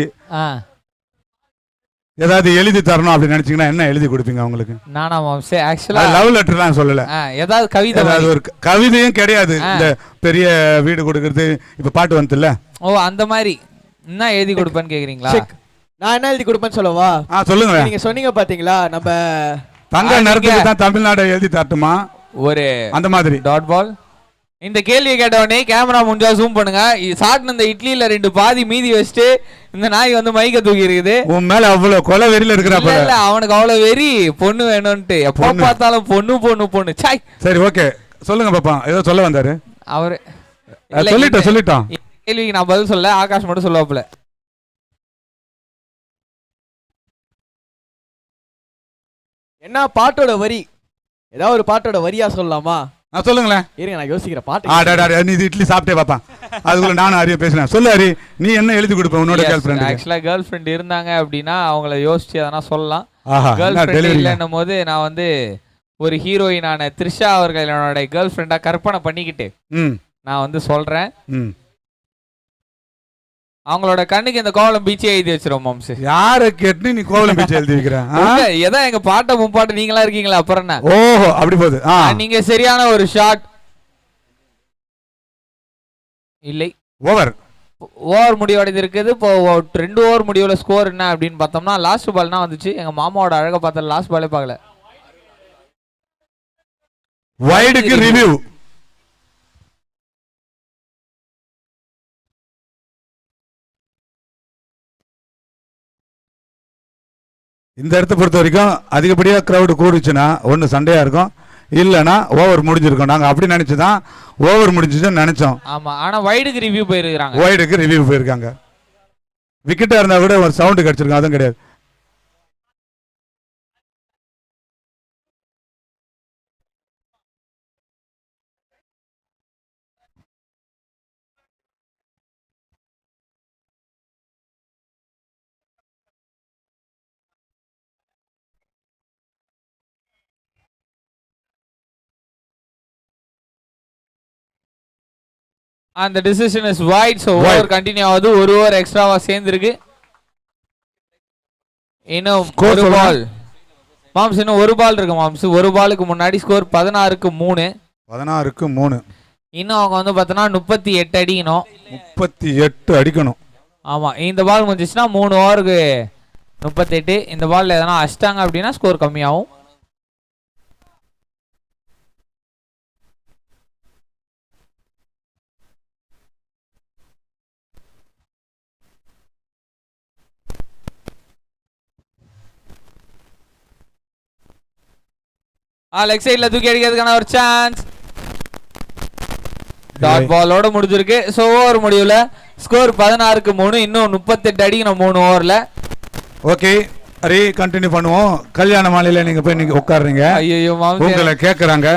ஏதாவது எழுதி தரணும் அப்படி நினைச்சீங்கன்னா என்ன எழுதி கொடுப்பீங்க அவங்களுக்கு? நானா மாம்ஸ், ஆக்சுவலா லவ் லெட்டர்லாம் சொல்லல, ஏதாவது கவிதை. ஏதாவது ஒரு கவிதையும் கிடையாது. இந்த பெரிய வீடு கொடுக்கறது இப்ப பாட்டு வந்துல, ஓ அந்த மாதிரி என்ன எழுதி கொடுப்பேன்னு கேக்குறீங்களா? நான் என்ன எழுதி கொடுப்பேன்னு சொல்லவா? சொல்லுங்க. நீங்க சொன்னீங்க பாத்தீங்களா, நம்ம தங்க நிறத்துக்கு தான் தமிழ்நாடு எழுதி தரட்டுமா ஒரு அந்த மாதிரி டாட் பால். இந்த கேள்வியை கேட்டவனே கேமரா முடிஞ்சா ஜூம் பண்ணுங்க. சாட்டின இந்த இட்லியில 2 பாதி மீதி வச்சுட்டு இந்த நாய் வந்து மைக்க தூக்கி இருக்குது. உன் மேல அவ்வளவு கொலை வெறியில இருக்கிறாப்ப. இல்ல, அவனுக்கு அவ்வளவு வெறி, பொண்ணு வேணும்ட்டு எப்ப பார்த்தாலும் பொண்ணு பொண்ணு பொண்ணு. சாய். சரி, ஓகே, சொல்லுங்க பாப்பா, ஏதோ சொல்ல வந்தாரு அவரு. சொல்லிட்டோம். கேள்விக்கு நான் பதில் சொல்ல, ஆகாஷ் மட்டும் சொல்லுவாப்புல. என்ன பாட்டோட வரி, ஏதாவது ஒரு பாட்டோட வரியா சொல்லலாமா? சொல்லுங்களேன். இருங்க, நான் யோசிக்கிறேன். பாட்டு நீ இட்லி சாப்பிட்டே பாப்பா, அதுக்குள்ள நானும் ஹரியும் பேசுறேன். சொல்லு ஹரி, நீ என்ன எழுதி கொடுப்ப உன்னோட கேர்ள் ஃப்ரெண்ட்? ஆக்சுவலா கேர்ள் ஃப்ரெண்ட் இருந்தாங்க அப்படின்னா அவங்கள யோசிச்சு எதனா சொல்லலாம். கேர்ள் ஃப்ரெண்ட் இல்லைன்னும் போது நான் வந்து ஒரு ஹீரோயினான த்ரிஷா அவர்கள் என்னோட கேர்ள் ஃப்ரெண்டா கற்பனை பண்ணிக்கிட்டு நான் வந்து சொல்றேன். அவங்களோட கண்ணுக்கு இந்த கோவலம் பீச்சே எழுதி வச்சிரும் மாம்ஸ். யார கேட்டு நீ கோவலம் பீச் எழுதி வைக்கிற? ஏதா எங்க பாட்ட முப்பாட்ட நீங்களா இருக்கீங்களா? அப்புறம் என்ன? ஓஹோ, அப்படி போகுது. நீங்க சரியான ஒரு ஷாட் இல்லை. ஓவர் முடிவடைந்து இருக்குது. இப்போ 2 ஓவர் முடிவுல ஸ்கோர் என்ன அப்படின்னு பார்த்தோம்னா லாஸ்ட் பால்னா வந்துச்சு. எங்க மாமாவோட அழகை பார்த்தா லாஸ்ட் பாலே பார்க்கல. வைடுக்கு ரிவ்யூ. இந்த இடத்த பொறுத்த வரைக்கும் அதிகப்படியா கிரௌடு கூடுச்சுன்னா ஒன்று சண்டையா இருக்கும், இல்லைன்னா ஓவர் முடிஞ்சிருக்கும். நாங்கள் அப்படி நினைச்சுதான் ஓவர் முடிஞ்சுன்னு நினைச்சோம். ஆமா, ஆனா வைடுக்கு ரிவ்யூ போயிருக்காங்க. வைடுக்கு ரிவ்யூ போயிருக்காங்க. விக்கெட்டா இருந்தா கூட ஒரு சவுண்டு கிடைச்சிருக்கும், அதுவும் கிடையாது. அந்த decision is white. So over continue ஆகுது. ஒரு ஓவர் எக்ஸ்ட்ராவா சேர்ந்திருக்கு. இன்னும் ஒரு பால் மாம்ஸ், இன்னும் ஒரு பால் இருக்கு மாம்ஸ். ஒரு பாலுக்கு முன்னாடி ஸ்கோர் 16-3. 16-3. இன்னும் அவங்க வந்து பார்த்தோன்னா 38 அடிக்கணும். 38 அடிக்கணும். ஆமா இந்த பால் முடிஞ்சிச்சுன்னா 3 ஓவருக்கு 38. இந்த பால்ல எதனா அடிச்சிட்டாங்க அப்படின்னா ஸ்கோர் கம்மியாகும். லெக் சைட்ல தூக்கி அடிக்கிறதுக்கான ஒரு சான்ஸ். டாட் பாலோட முடிஞ்சிருக்கு. ஸோ ஓவர் முடிவுல ஸ்கோர் 16க்கு 3. இன்னும் 38 அடிக்கணும் 3 ஓவர்ல. ஓகே ஹரி கண்டினியூ பண்ணுவோம். கல்யாண மாலையில நீங்க போய் நீங்க உட்காருங்க. ஐயோ உங்களை கேக்குறாங்க.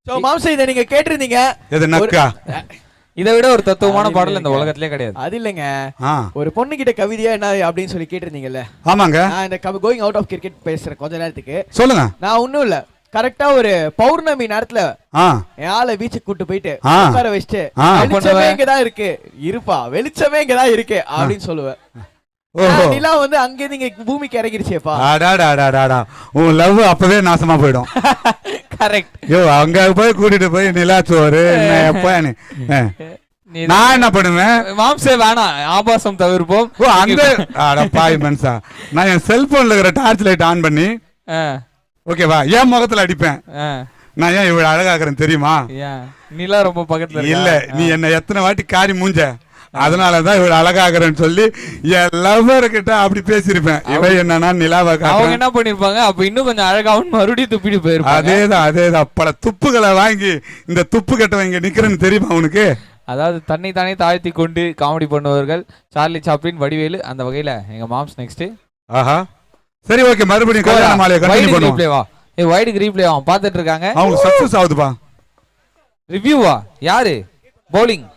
சோ மாம்சே இத நீங்க கேட்டிருந்தீங்க. எது நக்கா? இதை விட ஒரு தத்துவமான பாடல் இந்த உலகத்திலே கிடையாது. அது இல்லைங்க, ஒரு பொண்ணு கிட்ட கவிதையா என்ன அப்படின்னு சொல்லி கேட்டிருந்தீங்கல்ல. ஆமாங்க. நான் இந்த கோயிங் அவுட் ஆஃப் கிரிக்கெட் பேசுறேன் கொஞ்ச நேரத்துக்கு. சொல்லுங்க. நான் ஒண்ணும் இல்ல, கரெக்டா ஒரு பௌர்ணமி நேரத்துல என் ஆளை பீச்சுக்கு கூட்டு போயிட்டு உட்கார வச்சுட்டு வெளிச்சமே இங்கதான் இருக்கு இருப்பா, வெளிச்சமே இங்கதான் இருக்கு அப்படின்னு சொல்லுவேன். நிலா வந்து அங்கே நீங்க பூமிக்கு இறங்கிருச்சேப்பா. உன் லவ் அப்பவே நாசமா போயிடும். கரெக்ட். யோ அங்க போய் கூட்டிட்டு போய் நிலா சோறு நான் என்ன பண்ணுவேன்? மாம்சே வேணாம், ஆபாசம் தவிர்ப்போம். அங்க பாய் மனுஷா, நான் என் செல்போன்ல இருக்கிற டார்ச் லைட் ஆன் பண்ணி ஓகேவா என் முகத்துல அடிப்பேன். நான் ஏன் இவ்வளவு அழகாக்குறேன் தெரியுமா? நிலா ரொம்ப பக்கத்துல இல்ல, நீ என்ன எத்தனை வாட்டி காரி மூஞ்ச, அதனாலதான் இவ்வளவு அழகாகிறேன்னு சொல்லி என் லவ்வர் கிட்ட அப்படி பேசிருப்பேன். இவ என்னன்னா நிலாவை அவங்க என்ன பண்ணிருப்பாங்க, அப்ப இன்னும் கொஞ்சம் அழகாவும் மறுபடியும் துப்பிட்டு போயிருப்பாங்க. அதேதான் பல துப்புகளை வாங்கி இந்த துப்பு கட்டவங்க இங்க நிக்கிறேன்னு தெரியுமா உனக்கு? அதாவது தன்னை தானே தாழ்த்தி கொண்டு காமெடி பண்ணுவார்கள் சார்லி சாப்ளின், வடிவேலு. அந்த வகையில எங்க மாம்ஸ் நெக்ஸ்ட். ஆஹா சரி ஓகே, மறுபடியும் கல்யாண மாலையை கண்டினியூ பண்ணுவோம். வைடு ரீப்ளே பாத்துட்டு இருக்காங்க. அவங்க சக்சஸ் ஆகுதுப்பா. ரிவ்யூவா யாரு? Bowling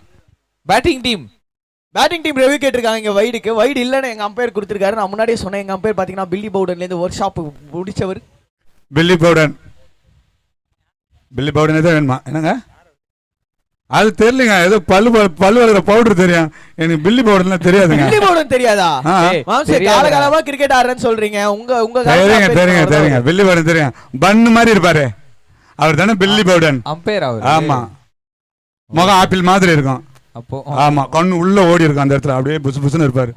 batting team. Batting team review கேட்டிருக்காங்க இங்க வைடுக்கு. வைடு இல்லன்னு எங்க அம்பையர் கொடுத்திருக்காரு. நான் முன்னாடியே சொன்னேன், எங்க அம்பையர் பாத்தீங்கன்னா பில்லி பவுடன்ல இருந்து ஒர்க் ஷாப் முடிச்சவர். பில்லி பவுடன் தான் வேணுமா? என்னங்க அது தெரியலங்க, ஏதோ பல்லு வளர்க்குற பவுடர் தெரியும் எனக்கு, பில்லி பவுடர்லாம் தெரியாதுங்க. பில்லி பவுடன் தெரியாதா? காலகாலமா கிரிக்கெட் ஆடுறேன்னு சொல்றீங்க. உங்க தெரியுங்க பில்லி பவுடன் தெரியும். பன்னு மாதிரி இருப்பாரு அவர் தானே பில்லி பவுடன் அம்பையர் அவர். ஆமா, முகம் ஆப்பிள் மாதிரி இருக்கும். அப்போ ஆமா, கண்ணு உள்ள ஓடி இருக்கும் அந்த இடத்துல, அப்படியே புசு புசுன்னு இருப்பாரு.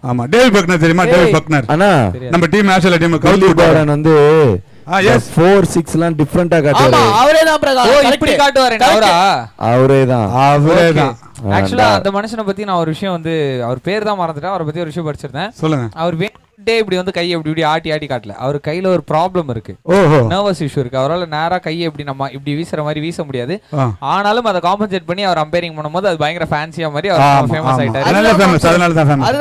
ஆமா, டேவிட் பக்னர் தெரியுமா? டேவிட் பக்னர் அண்ணா நம்ம டீம் நேஷனல் டீம் கவுதி பவுடன் வந்து எஸ் 4-6 டிஃபரெண்டா ஆமா காட்டுவாரு. அவரே தான் பிரகாஷ். ஓ இப்படி காட்டுவாரே அவரா? அவரேதான். ஆக்சுவலா அந்த மனுஷனை பத்தி நான் ஒரு விஷயம் வந்து அவர் பேர் தான் மறந்துட்டேன். அவரை பத்தி ஒரு விஷயம் படிச்சிருந்தேன். சொல்லுங்க. அவர் இப்படி வந்து கையை இப்படி ஆட்டி ஆட்டி காட்டல. அவர் கையில ஒரு ப்ராப்ளம் இருக்கு. ஓஹோ. நர்வஸ் இஷ்யூ இருக்கு. அவரால் நேரா கையை இப்படி நம்ம இப்படி வீசுற மாதிரி வீச முடியாது. ஆனாலும் அதை காம்பன்சேட் பண்ணி அவர் அம்பேரிங் பண்ணும்போது அது பயங்கர ஃபேன்சியா மாதிரி அவர் ஃபேமஸ் ஆயிட்டாரு. அதனால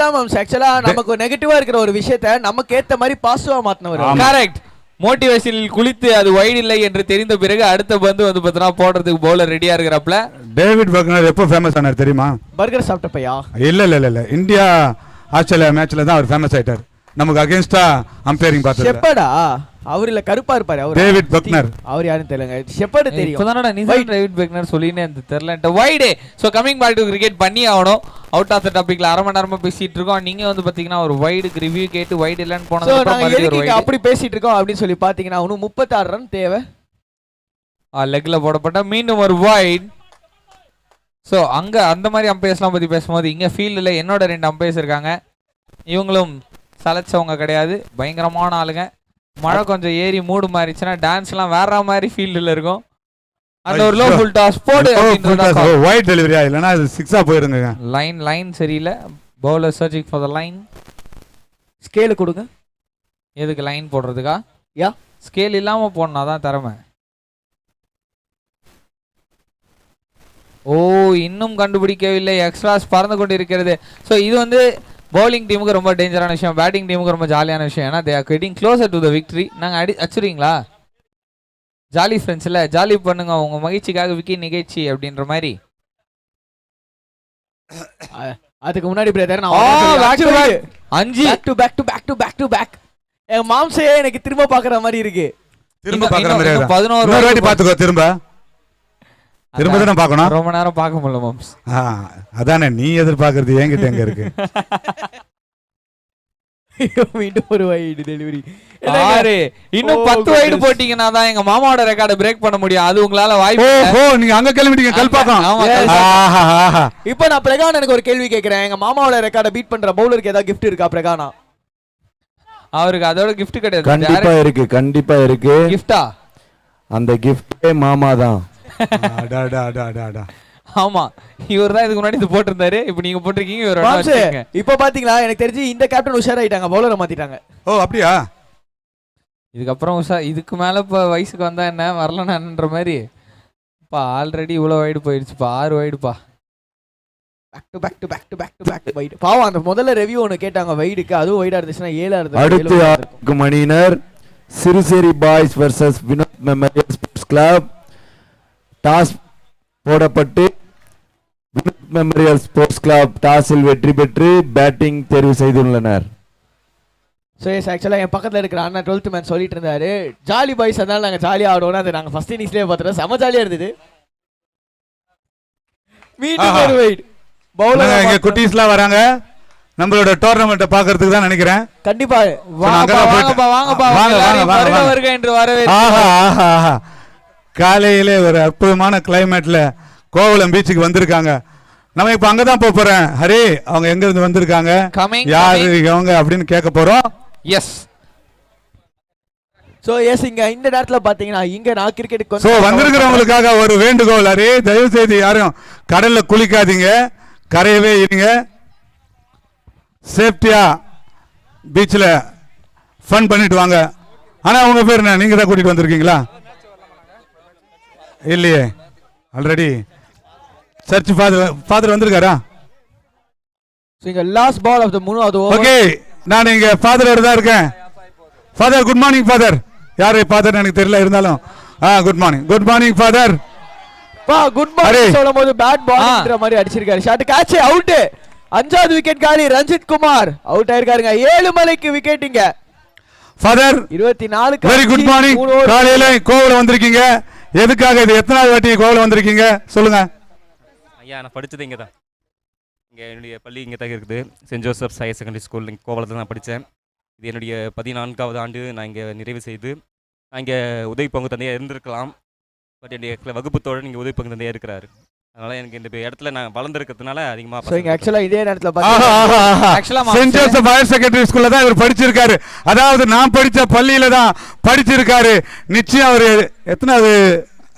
தான் ஆக்சுவலா நமக்கு நெகட்டிவா இருக்கிற ஒரு விஷயத்தை நமக்கு ஏத்த மாதிரி பாசிட்டிவா மாத்தினவர். கரெக்ட். மோட்டிவேஷனில் குளித்து அது வைட் இல்லை என்று தெரிந்த பிறகு அடுத்த பந்து வந்து பார்த்தா போடுறதுக்கு பவுலர் ரெடியா இருக்கிறப்பல. டேவிட் பக்னர் எப்போ ஃபேமஸ் ஆனார் தெரியுமா? பர்கர் சாப்பிட்டப்பையா? இல்ல இந்தியா ஆஸ்திரேலியா மேட்ச்ல தான் அவர் ஃபேமஸ் ஆயிட்டார். நமக்கு அகைன்ஸ்டா அம்பேரிங் பார்த்தது. ஷெப்பர்டா? அவர் இல்ல கருப்பா இருப்பாரு அவர். David Bucknor. அவர் யாரும் தெரியலங்க. ஷெப்பர்ட் தெரியும். இப்போதானடா நீ டேவிட் பக்னர் சொல்லினே அந்த தெரியல. Wide. So coming back to cricket பண்ணி ஆகணும். அவுட் ஆஃப் தி டாபிக்ல அரை மணி நேரமா பேசிட்டு இருக்கோம். நீங்க வந்து பாத்தீங்கன்னா ஒரு வைடுக்கு ரிவ்யூ கேட்டு வைட் இல்லன்னு போனது அப்புறம் மறுபடியும் ஒரு வைட். அப்படி பேசிட்டு இருக்கோம் அப்படி சொல்லி பாத்தீங்கன்னா இன்னும் 36 ரன் தேவை. லெக்ல போடப்பட்ட மீண்டும் ஒரு வைட். சோ அங்க அந்த மாதிரி அம்பையர்ஸ்லாம் பத்தி பேசும்போது இங்க ஃபீல்ட்ல என்னோட 2 அம்பையர்ஸ் இருக்காங்க. இவங்களும் சலச்சவங்க கிடையாது, பயங்கரமான ஆளுங்க. மழை கொஞ்சம் ஏறி மூடு மாறிச்சுன்னா டான்ஸ்லாம் வேற மாதிரி ஃபீல்டில் இருக்கும். அந்த ஒரு லோ ஃபுல் டாஸ் போடு அப்படின்றத வைட் டெலிவரியா இல்லனா அது 6ஆ போயிருங்க. லைன் சரியில்லை. Bowler searching for the line. Scale கொடுங்க. எதுக்கு லைன் போடுறதுக்கா? யா ஸ்கேல் இல்லாம போடணும், அதான் திறமை. ஓ இன்னும் கண்டுபிடிக்கவில்லை. எக்ஸ்ட்ராஸ் பறந்து கொண்டு இருக்கிறது. ஸோ இது வந்து பவுலிங் டீமுக்கு ரொம்ப டேஞ்சரான விஷயம், பேட்டிங் டீமுக்கு ரொம்ப ஜாலியான விஷயம். ஏன்னா they are getting closer to the victory. நாங்கள் அடிச்சுறீங்களா? ஜாலி ஃப்ரெண்ட்ஸில் ஜாலி பண்ணுங்க உங்க மகிழ்ச்சிக்காக விக்கி நிகழ்ச்சி அப்படின்ற மாதிரி. அதுக்கு முன்னாடி பிரதர் நான் 5 பேக் டு பேக் என் மாம்சையே எனக்கு திரும்ப பாக்குற மாதிரி இருக்கு. திரும்ப பாக்குற மாதிரி 11 வாட்டி பாத்துக்கோ. திரும்ப தான் பார்க்கணும். ரொம்ப நேரம் பார்க்க முடியல மாம்ஸ். அதானே நீ எதிர்பார்க்கறது என்கிட்ட எங்க இருக்கு? மீண்டும் ஒரு வைடு டெலிவரி. இன்னும் 10 வைடு போட்டீங்கன்னா தான் எங்க மாமாவோட ரெக்கார்டை பிரேக் பண்ண முடியும். அது உங்களால வாய்ப்பு. ஓ நீங்க அங்க கிளம்பிட்டீங்க கல்பாக்கம். இப்போ நான் பிரகான் எனக்கு ஒரு கேள்வி கேக்குறேன். எங்க மாமாவோட ரெக்கார்டை பீட் பண்ற பவுலருக்கு ஏதாவது gift இருக்கா பிரகானா? அவருக்கு அதோட gift கிடையாது. கண்டிப்பா இருக்கு. கிஃப்டா? அந்த giftே மாமா தான். ஆமா இவர் தான் இதுக்கு முன்னாடி இது போட்டிருந்தாரு. இப்போ நீங்க போட்டிருக்கீங்க. இப்போ பாத்தீங்களா எனக்கு தெரிஞ்சு இந்த கேப்டன் உஷார் ஆயிட்டாங்க, பவுலரை மாத்திட்டாங்க. ஓ அப்படியா? இதுக்கப்புறம் இதுக்கு மேல இப்ப வயசுக்கு வந்தா என்ன வரலன்ற மாதிரி. இப்ப ஆல்ரெடி இவ்வளவு வைடு போயிடுச்சுப்பா. 6 வைடுப்பா. Back wide. பாவம் அந்த முதல்ல ரிவ்யூ ஒன்னு கேட்டாங்க வைடுக்கு, அதுவும் வைடா இருந்துச்சுன்னா 7ஆ இருந்தது. அடுத்து 6 மணினர் Siruseri boys versus Vinod memorial sports club. Toss போடப்பட்டு வினோத் மெமோரியல் ஸ்போர்ட்ஸ் கிளப் டாஸில் வெற்றி பெற்று பேட்டிங் தேர்வு செய்துள்ளனர். ஸோ எஸ் ஆக்சுவலாக என் பக்கத்தில் இருக்கிற அண்ணா 12th மேன் சொல்லிட்டு இருந்தாரு ஜாலி பாய்ஸ், அதனால நாங்கள் ஜாலியாக ஆடுவோம். அது நாங்கள் ஃபர்ஸ்ட் இன்னிங்ஸ்லேயே பார்த்துட்டோம், செம ஜாலியாக இருந்தது. மீண்டும் ஒரு வைட். பவுலர் எங்க குட்டீஸ்லாம் வராங்க நம்மளோட டோர்னமெண்ட்டை பார்க்கிறதுக்கு தான் நினைக்கிறேன். கண்டிப்பா வருக என்று வரவேற்று. காலையிலே ஒரு அற்புதமான கிளைமேட்ல கோவளம் பீச்சுக்கு வந்திருக்காங்க. நம்ம இப்ப அங்கதான் போறேன். ஹரி அவங்க எங்க இருந்து வந்திருக்காங்க, யாரு அவங்க அப்படின்னு கேட்க போறோம். எஸ் சோ எஸ் இங்க இந்த நேரத்துல பாத்தீங்கன்னா இங்க நான் கிரிக்கெட் சோ வந்திருக்கிறவங்களுக்காக ஒரு வேண்டுகோள். ஹரி தயவு செய்து யாரும் கடல்ல குளிக்காதீங்க, கரையவே இருங்க. சேஃப்டியா பீச்சில் ஃபன் பண்ணிட்டு வாங்க. ஆனா உங்க பேர் என்ன? நீங்க தான் கூட்டிட்டு வந்திருக்கீங்களா? இல்லையே, ஆல்ரெடி சர்ச் ஃபாதர் வந்திருக்காரா? லாஸ்ட் பால் ஆஃப் தி மூணாவது ஓவர். ஓகே, நான் இங்க ஃபாதரோட தான் இருக்கேன். Father good morning. ஃபாதர் யாரு ஃபாதர் எனக்கு தெரியல, இருந்தாலும் குட் மார்னிங் ஃபாதர். வா குட் மார்னிங் சொல்லும்போது பேட் பால்ன்ற மாதிரி அடிச்சிருக்காரு. Shot catch out. 5வது விக்கெட் காலி. ரஞ்சித் குமார் அவுட் ஆயிருக்காருங்க. 7 மலைக்கு விக்கெட்டிங்க. Father 24 very good morning. காலையில கோவளம் வந்திருக்கீங்க, எதுக்காக? இது எத்தனாவது வாட்டி கோவளம் வந்திருக்கீங்க சொல்லுங்க. ஐயா நான் படித்தது இங்கே தான், இங்கே என்னுடைய பள்ளி இங்கே தான் இருக்குது. Saint Joseph's higher secondary school கோவளத்தில் நான் படித்தேன். இது என்னுடைய 14வது ஆண்டு நான் இங்கே நிறைவு செய்து நான் இங்கே உதவி பங்கு தந்தையாக இருந்திருக்கலாம். பட் என்னுடைய வகுப்பு தோழன் இங்கே உதவி பங்கு தந்தையாக இருக்கிறார். அதனால் எனக்கு இந்த இடத்துல நான் வளர்ந்துருக்கிறதுனால ஸோ அதிகமாக இங்கே ஆக்சுவலாக இதே நேரத்தில் ஆஹா, ஆஹா, ஆஹா. Actually, saint Joseph higher secondary ஸ்கூல்ல தான் இவர் படிச்சிருக்காரு. அதாவது நான் படிச்ச பள்ளியில தான் படிச்சிருக்காரு. நிச்சயம் அவரு எத்தனாவது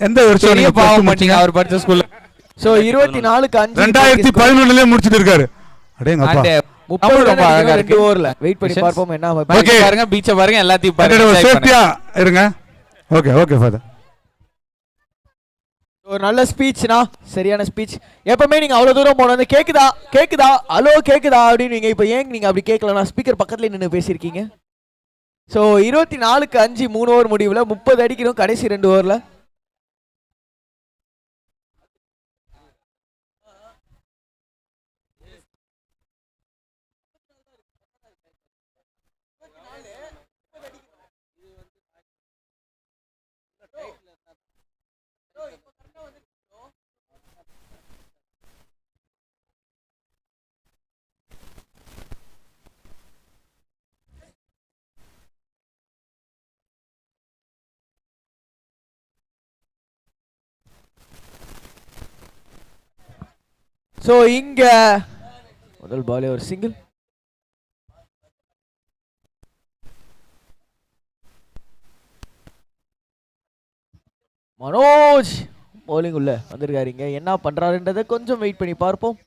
எந்த வருஷம் பெரிய நீங்க பாவம் plus two பண்ணீங்க அவர் படிச்ச ஸ்கூல்ல. ஸோ 24-5 2011 முடிச்சிட்டு இருக்காரு. அடேங்கப்பா. And 30 ரொம்ப அழகா இருக்கு. 2 ஓவர்ல வெயிட் பண்ணி பார்ப்போம் என்ன ஆகும். Okay. பாருங்க பீச்சை பாருங்க எல்லாத்தையும் பாருங்க. enjoy சேஃப்டியா இருங்க. Okay okay father. ஒரு நல்ல ஸ்பீச்னா சரியான ஸ்பீச். எப்பவுமே நீங்க அவ்வளவு தூரம் போனது கேக்குதா கேக்குதா ஹலோ கேக்குதா அப்படின்னு நீங்க இப்போ ஏன் நீங்க அப்படி கேட்கலனா ஸ்பீக்கர் பக்கத்துல நின்று பேசியிருக்கீங்க. ஸோ 24-5 3 ஓவர் முடிவுல 30 அடிக்கணும் கடைசி 2 ஓவர்ல. ஸோ இங்க முதல் பாலே ஒரு சிங்கிள். மனோஜ் bowling உள்ள வந்திருக்காருங்க. என்ன பண்றாருன்றதை கொஞ்சம் வெயிட் பண்ணி பார்ப்போம்.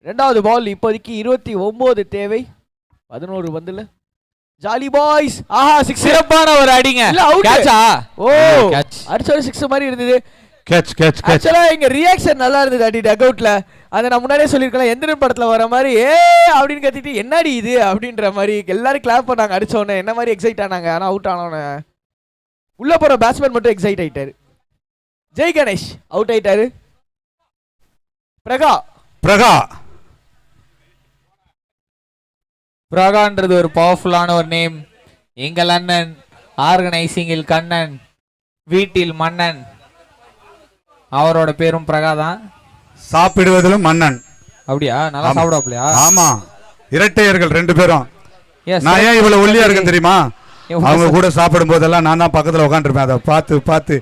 ரெண்டாவது பால் இப்போதைக்கு 29 தேவை 11 பந்துல. ஜாலி பாய்ஸ் ஆஹா 6 சிறப்பான ஒரு அடிங்க. இல்ல அவுட். கேட்சா? ஓ கேட்ச். அடிச்ச ஒரு 6 மாதிரி இருந்தது. Catch catch catch. ஆக்சுவலா எங்க ரியாக்ஷன் நல்லா இருந்தது அடி டக் அவுட்ல. அதை நான் முன்னாடியே சொல்லியிருக்கலாம். எந்திரன் படத்துல வர மாதிரி ஏ அப்படின்னு கத்திட்டு என்னடி இது அப்படின்ற மாதிரி எல்லாரும் கிளாப் பண்ணாங்க. அடிச்ச உடனே என்ன மாதிரி எக்ஸைட் ஆனாங்க. ஆனா அவுட் ஆனவன உள்ள போற பேட்ஸ்மேன் மட்டும் எக்ஸைட் ஆயிட்டாரு. ஜெய் கணேஷ் அவுட் ஆயிட்டாரு. பிரகா பிரகா பிரகான்றது ஒரு பவர்ஃபுல்லான ஒரு நேம். எங்கள் அண்ணன் ஆர்கனைசிங்கில் கண்ணன் வீட்டில் மன்னன் அவரோட பேரும் பிரகா தான். சாப்பிடுவதிலும் மன்னன். அப்படியா? நல்லா ஆமா. சாப்பிடாப்லையா? ஆமா இரட்டையர்கள் 2 பேரும். Yes, நான் ஏன் இவ்வளவு ஒல்லியா இருக்கேன் தெரியுமா? ஏன் அவங்க கூட சாப்பிடும் போதெல்லாம் நான் தான் பக்கத்துல உட்காந்துருப்பேன். அதை பார்த்து பார்த்து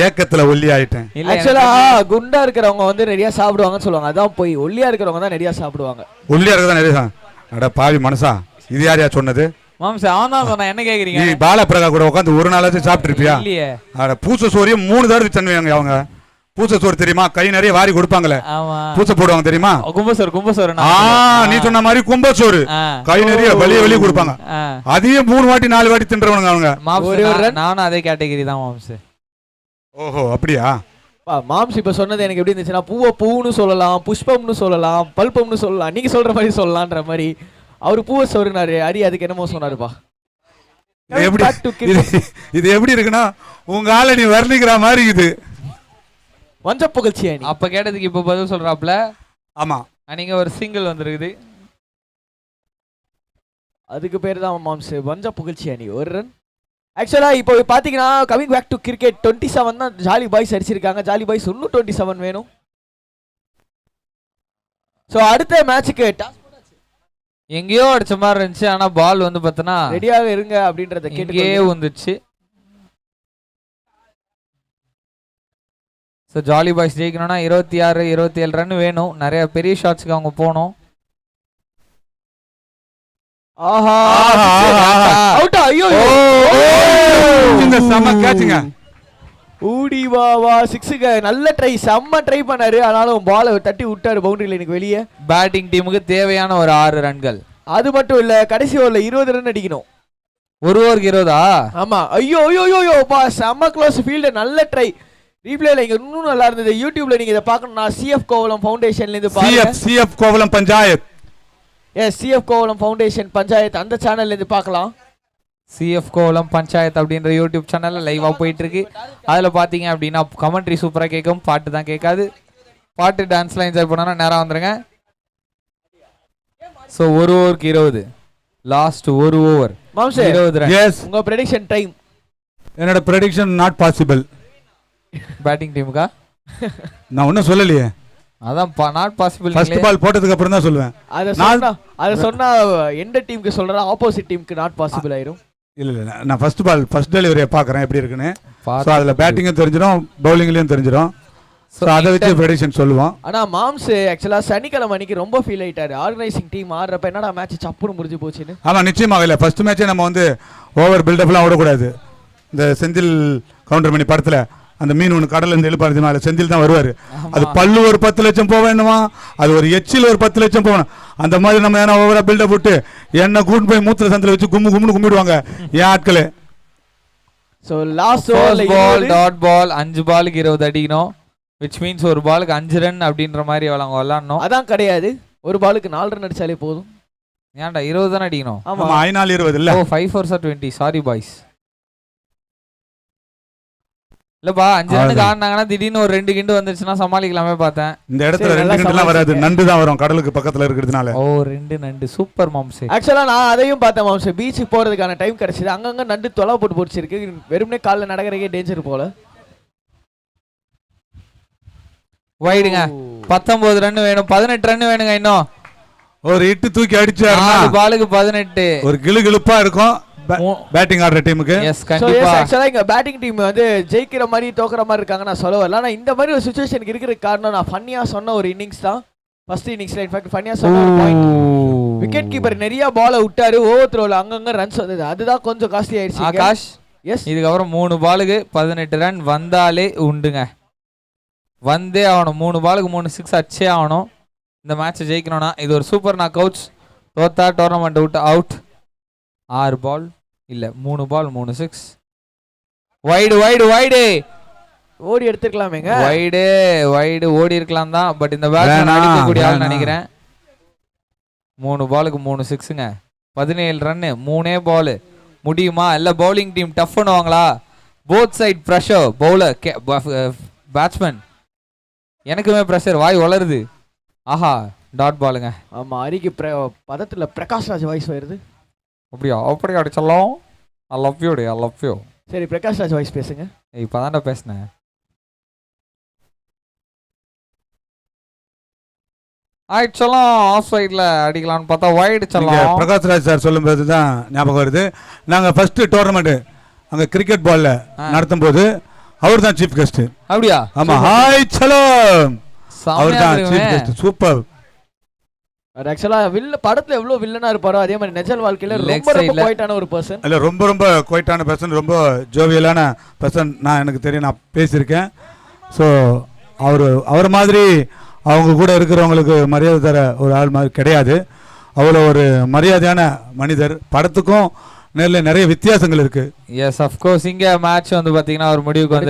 ஏக்கத்துல ஒல்லி ஆயிட்டேன். இல்ல, ஆக்சுவலா குண்டா இருக்கிறவங்க வந்து நிறைய சாப்பிடுவாங்கன்னு சொல்லுவாங்க. அதான் போய் ஒல்லியா இருக்கிறவங்க தான் நிறைய சாப்பிடுவாங்க. ஒல்லியா இருக்கதான் நிறைய. அட பாவி மனசா, இது யாரையா சொன்னது? மாம்ச அவன் தான் சொன்னா என்ன கேக்குறீங்க? நீ பாலப்பிரகா கூட உட்காந்து ஒரு நாளாச்சும் சாப்பிட்டு இருப்பியா? இல்லையே. அட பூச சோறியும் 3 தடவை தன்னுவாங்க அவங்க. பூச சோறு தெரியுமா? கை நிறைய வாரி கொடுப்பாங்களே, ஆமா. பூச போடுவாங்க தெரியுமா? கும்பசோறு நீ சொன்ன மாதிரி கும்பசோறு கை நிறைய வெளியே கொடுப்பாங்க. அதையும் 3 வாட்டி 4 வாட்டி தின்றவனுங்க அவங்க. நானும் அதே கேட்டகரி தான் மாம்ச. ஓஹோ அப்படியா? மாம்ஸ் இப்ப சொன்னது எனக்கு எப்படி இருந்துச்சுன்னா பூவை பூன்னு சொல்லலாம், புஷ்பம்னு சொல்லலாம், பல்பம்னு சொல்லலாம், நீங்க சொல்ற மாதிரி சொல்லலாம்ன்ற மாதிரி. அவரு பூவை சொன்னாரு, அடி அதுக்கு என்னமோ சொன்னாருப்பா. இது எப்படி இருக்குன்னா உங்க ஆள நீ வர்ணிக்கிற மாதிரி இது வஞ்ச புகழ்ச்சி அணி. அப்ப கேட்டதுக்கு இப்ப பதில் சொல்றாப்ல. ஆமா, நீங்க ஒரு சிங்கிள் வந்திருக்குது. அதுக்கு பேர் தான் மாம்ஸ் வஞ்ச புகழ்ச்சி அணி. ஒரு ரன். ஆக்சுவலா இப்போ பாத்தீங்கன்னா கமிங் பேக் டு கிரிக்கெட் 27 தான் ஜாலி பாய்ஸ் அடிச்சிருக்காங்க. ஜாலி பாய்ஸ் இன்னும் 27 வேணும். சோ அடுத்த மேட்சுக்கு எங்கேயோ அடிச்ச மாதிரி இருந்துச்சு. ஆனா பால் வந்து பார்த்தனா ரெடியாக இருங்க அப்படின்றத கேட்டுக்கே வந்துச்சு. ஸோ ஜாலி பாய்ஸ் ஜெயிக்கணும்னா 26-27 ரன் வேணும். நிறைய பெரிய ஷாட்ஸ்க்கு அவங்க போகணும். ஆஹா அவுட். ஐயோ இந்த செம கேட்ச்ங்க. ஊடி வா வா 6க்கு நல்ல ட்ரை, செம்ம ட்ரை பண்ணாரு. ஆனாலும் பாலை தட்டி விட்டாரு பவுண்டரி லைனுக்கு வெளியே. பேட்டிங் டீமுக்கு தேவையான ஒரு 6 ரன்கள். அது மட்டும் இல்ல கடைசி ஓவர்ல 20 ரன் அடிக்கணும். ஒரு ஓவருக்கு 20? ஆமா. ஐயோ ஐயோ ஐயோ பா செம்ம க்ளோஸ் ஃபீல்ட். நல்ல ட்ரை. ரீப்ளேல இங்க இன்னும் நல்லா இருந்தது. யூடியூப்ல நீங்க இத பார்க்கணும்னா சிஎஃப் கோவலம் ஃபவுண்டேஷன்ல இருந்து பாருங்க. CF Kovalam panchayat. Yes, CF Kovalam foundation panchayat அந்த சேனல்ல இருந்து பார்க்கலாம். சிஎஃப் கோவலம் பஞ்சாயத் அப்படின்ற யூடியூப் சேனல்ல லைவா போயிட்டு இருக்கு. அதுல பாத்தீங்க அப்படின்னா கமெண்ட்ரி சூப்பரா கேட்கும், பாட்டு தான் கேட்காது. பாட்டு டான்ஸ்லாம் என்ஜாய் பண்ணா நேரா வந்துருங்க. ஸோ ஒரு ஓவருக்கு 20. லாஸ்ட் ஒரு ஓவர் மாம்சே 20 ரன். எஸ், உங்க ப்ரெடிக்ஷன் டைம். என்னோட ப்ரெடிக்ஷன் நாட் பாசிபிள். பேட்டிங் டீமுக்கா? நான் ஒன்னும் சொல்லலையே. அதான் நாட் பாசிபிள். ஃபர்ஸ்ட் பால் போட்டதுக்கு அப்புறம் தான் சொல்லுவேன். அத சொன்னா எந்த டீமுக்கு சொல்றா ஆப்போசிட் டீமுக்கு நாட் பாசிபிள் ஆயிரும். இல்ல நான் ஃபர்ஸ்ட் டெலிவரியை பார்க்கறேன் எப்படி இருக்குன்னு. சோ அதுல பேட்டிங்கும் தெரிஞ்சிடும், பவுலிங்லயும் தெரிஞ்சிடும். ஸோ அதை வச்சு ப்ரெடிக்ஷன் சொல்லுவோம். ஆனா மாம்ஸ் ஆக்சுவலா சனிக்கிழமை அன்னைக்கு ரொம்ப ஃபீல் ஆயிட்டாரு. ஆர்கனைசிங் டீம் ஆடுறப்ப என்னடா மேட்ச் சப்புன்னு முடிஞ்சு போச்சுன்னு. ஆமா நிச்சயமாக இல்லை. ஃபர்ஸ்ட் மேட்சே நம்ம வந்து ஓவர் பில்டப்லாம் விடக்கூடாது. இந்த செந்தில் கவுண்டர் பண்ணி படத்துல அந்த மீன் ஒன்று கடல்ல இருந்து எழுப்பாரு, அதில் செந்தில் தான் வருவார். அது பல்லு ஒரு 10 லட்சம் போக வேணுமா, அது ஒரு எச்சில் ஒரு 10 லட்சம் போகணும். அந்த மாதிரி நம்ம ஏன்னா ஓவரா பில்டப் விட்டு என்ன கூட்டு போய் மூத்திர சந்தில வச்சு கும்முன்னு கும்பிடுவாங்க என் ஆட்களே. So last ball dot ball 5 பாலுக்கு 20 அடிக்கணும். which means ஒரு பாலுக்கு 5 ரன் அப்படின்ற மாதிரி அவங்க விளாடணும். அதான் கிடையாது, ஒரு பாலுக்கு 4 ரன் அடிச்சாலே போதும். ஏன்டா 20 தானே அடிக்கணும்? ஆமா 20 இல்ல. ஓ 5 4 20. Sorry boys. இல்லப்பா 5 ரன்னுக்கு ஆடினாங்கன்னா திடீர்னு ஒரு 2 கிண்டு வந்துருச்சுன்னா சமாளிக்கலாமே பார்த்தேன். இந்த இடத்துல 2 கிண்டுலாம் வராது, நண்டு தான் வரும் கடலுக்கு பக்கத்துல இருக்கிறதுனால. ஓ 2 நண்டு சூப்பர் மாம்சே. ஆக்சுவலா நான் அதையும் பார்த்தேன் மாம்சே. பீச்சுக்கு போறதுக்கான டைம் கிடைச்சது, அங்கங்க நண்டு தொலை போட்டு போட்டுருக்கு. வெறுமனே காலில் நடக்கிறக்கே டேஞ்சர் போல. வைடுங்க 19 ரன் வேணும், 18 ரன் வேணுங்க. இன்னும் ஒரு இட்டு தூக்கி அடிச்சாருன்னா 4 பாலுக்கு 18 ஒரு கிளுகிளுப்பா இருக்கும் பேட்டிங் ஆடுற டீமுக்கு. எஸ் கண்டிப்பா. ஆக்சுவலா இங்க பேட்டிங் டீம் வந்து ஜெயிக்கிற மாதிரி தோக்குற மாதிரி இருக்காங்க நான் சொல்ல வரல. ஆனா இந்த மாதிரி ஒரு சிச்சுவேஷனுக்கு இருக்கிற காரணம் நான் ஃபன்னியா சொன்ன ஒரு இன்னிங்ஸ் தான். ஃபர்ஸ்ட் இன்னிங்ஸ்ல இன்ஃபேக்ட் ஃபன்னியா சொன்ன ஒரு பாயிண்ட். விக்கெட் கீப்பர் நிறைய பாலை விட்டாரு, ஓவர் த்ரோல அங்கங்க ரன்ஸ் வந்தது, அதுதான் கொஞ்சம் காஸ்ட்லி ஆயிடுச்சு. ஆகாஷ் எஸ் இதுக்கப்புறம் 3 பாலுக்கு 18 ரன் வந்தாலே உண்டுங்க. வந்தே ஆகணும். 3 பாலுக்கு 3 6 அடிச்சே ஆகணும் இந்த மேட்சை ஜெயிக்கணும்னா. இது ஒரு சூப்பர் நாக் அவுட்ஸ். தோத்தா டோர்னமெண்ட் விட்டு அவுட். 6 பால் இல்ல 3 பால் 3 6. வைடு வைடு வைடு ஓடி எடுத்துக்கலாமேங்க. வைடு வைடு ஓடி இருக்கலாம் தான், பட் இந்த பேட்ஸ்மேன் அடிக்கக்கூடிய ஆள் நினைக்கிறேன். 3 பாலுக்கு 3 6ங்க. 17 ரன்னு 3 பால் முடியுமா? இல்ல பவுலிங் டீம் டஃப் பண்ணுவாங்களா? Both side pressure. Bowler batsman எனக்குமே ப்ரெஷர், வாய் வளருது. ஆஹா டாட் பாலுங்க. ஆமா அரிக்கு பதத்துல பிரகாஷ் ராஜ் வாய்ஸ் வருது. அப்படியா? அப்படி அடிச்சலாம். ஐ லவ் யூ டே, ஐ லவ் யூ. சரி பிரகாஷ் ராஜ் வாய்ஸ் பேசுங்க. இப்பதான்டா பேசினேன். ஆயிடுச்சலாம் ஆஃப் சைட்ல அடிக்கலாம்னு பார்த்தா வைடு சொல்லலாம். பிரகாஷ் ராஜ் சார் சொல்லும்போது தான் ஞாபகம் வருது. நாங்க ஃபர்ஸ்ட் டோர்னமெண்ட் அங்க கிரிக்கெட் பால்ல நடத்தும் போது அவர் தான் சீஃப் கெஸ்ட். அப்படியா? ஆமா ஹாய் சலாம் அவர் தான் சீஃப் கெஸ்ட். சூப்பர். ஆக்சுவலா படத்துல எவ்வளவு வில்லனா இருப்பாரோ அதே மாதிரி நிஜ வாழ்க்கையில ரொம்ப ரொம்ப குவைட்டான ஒரு பர்சன். இல்ல ரொம்ப ரொம்ப குவைட்டான பர்சன், ரொம்ப ஜோவியலான பர்சன். நான் எனக்கு தெரியும், நான் பேசியிருக்கேன். ஸோ அவர் மாதிரி அவங்க கூட இருக்கிறவங்களுக்கு மரியாதை தர ஒரு ஆள் மாதிரி கிடையாது. அவ்வளோ ஒரு மரியாதையான மனிதர். படத்துக்கும் நேரில் நிறைய வித்தியாசங்கள் இருக்கு. Yes of course. இங்க மேட்ச் வந்து பாத்தீங்கன்னா ஒரு முடிவுக்கு வந்து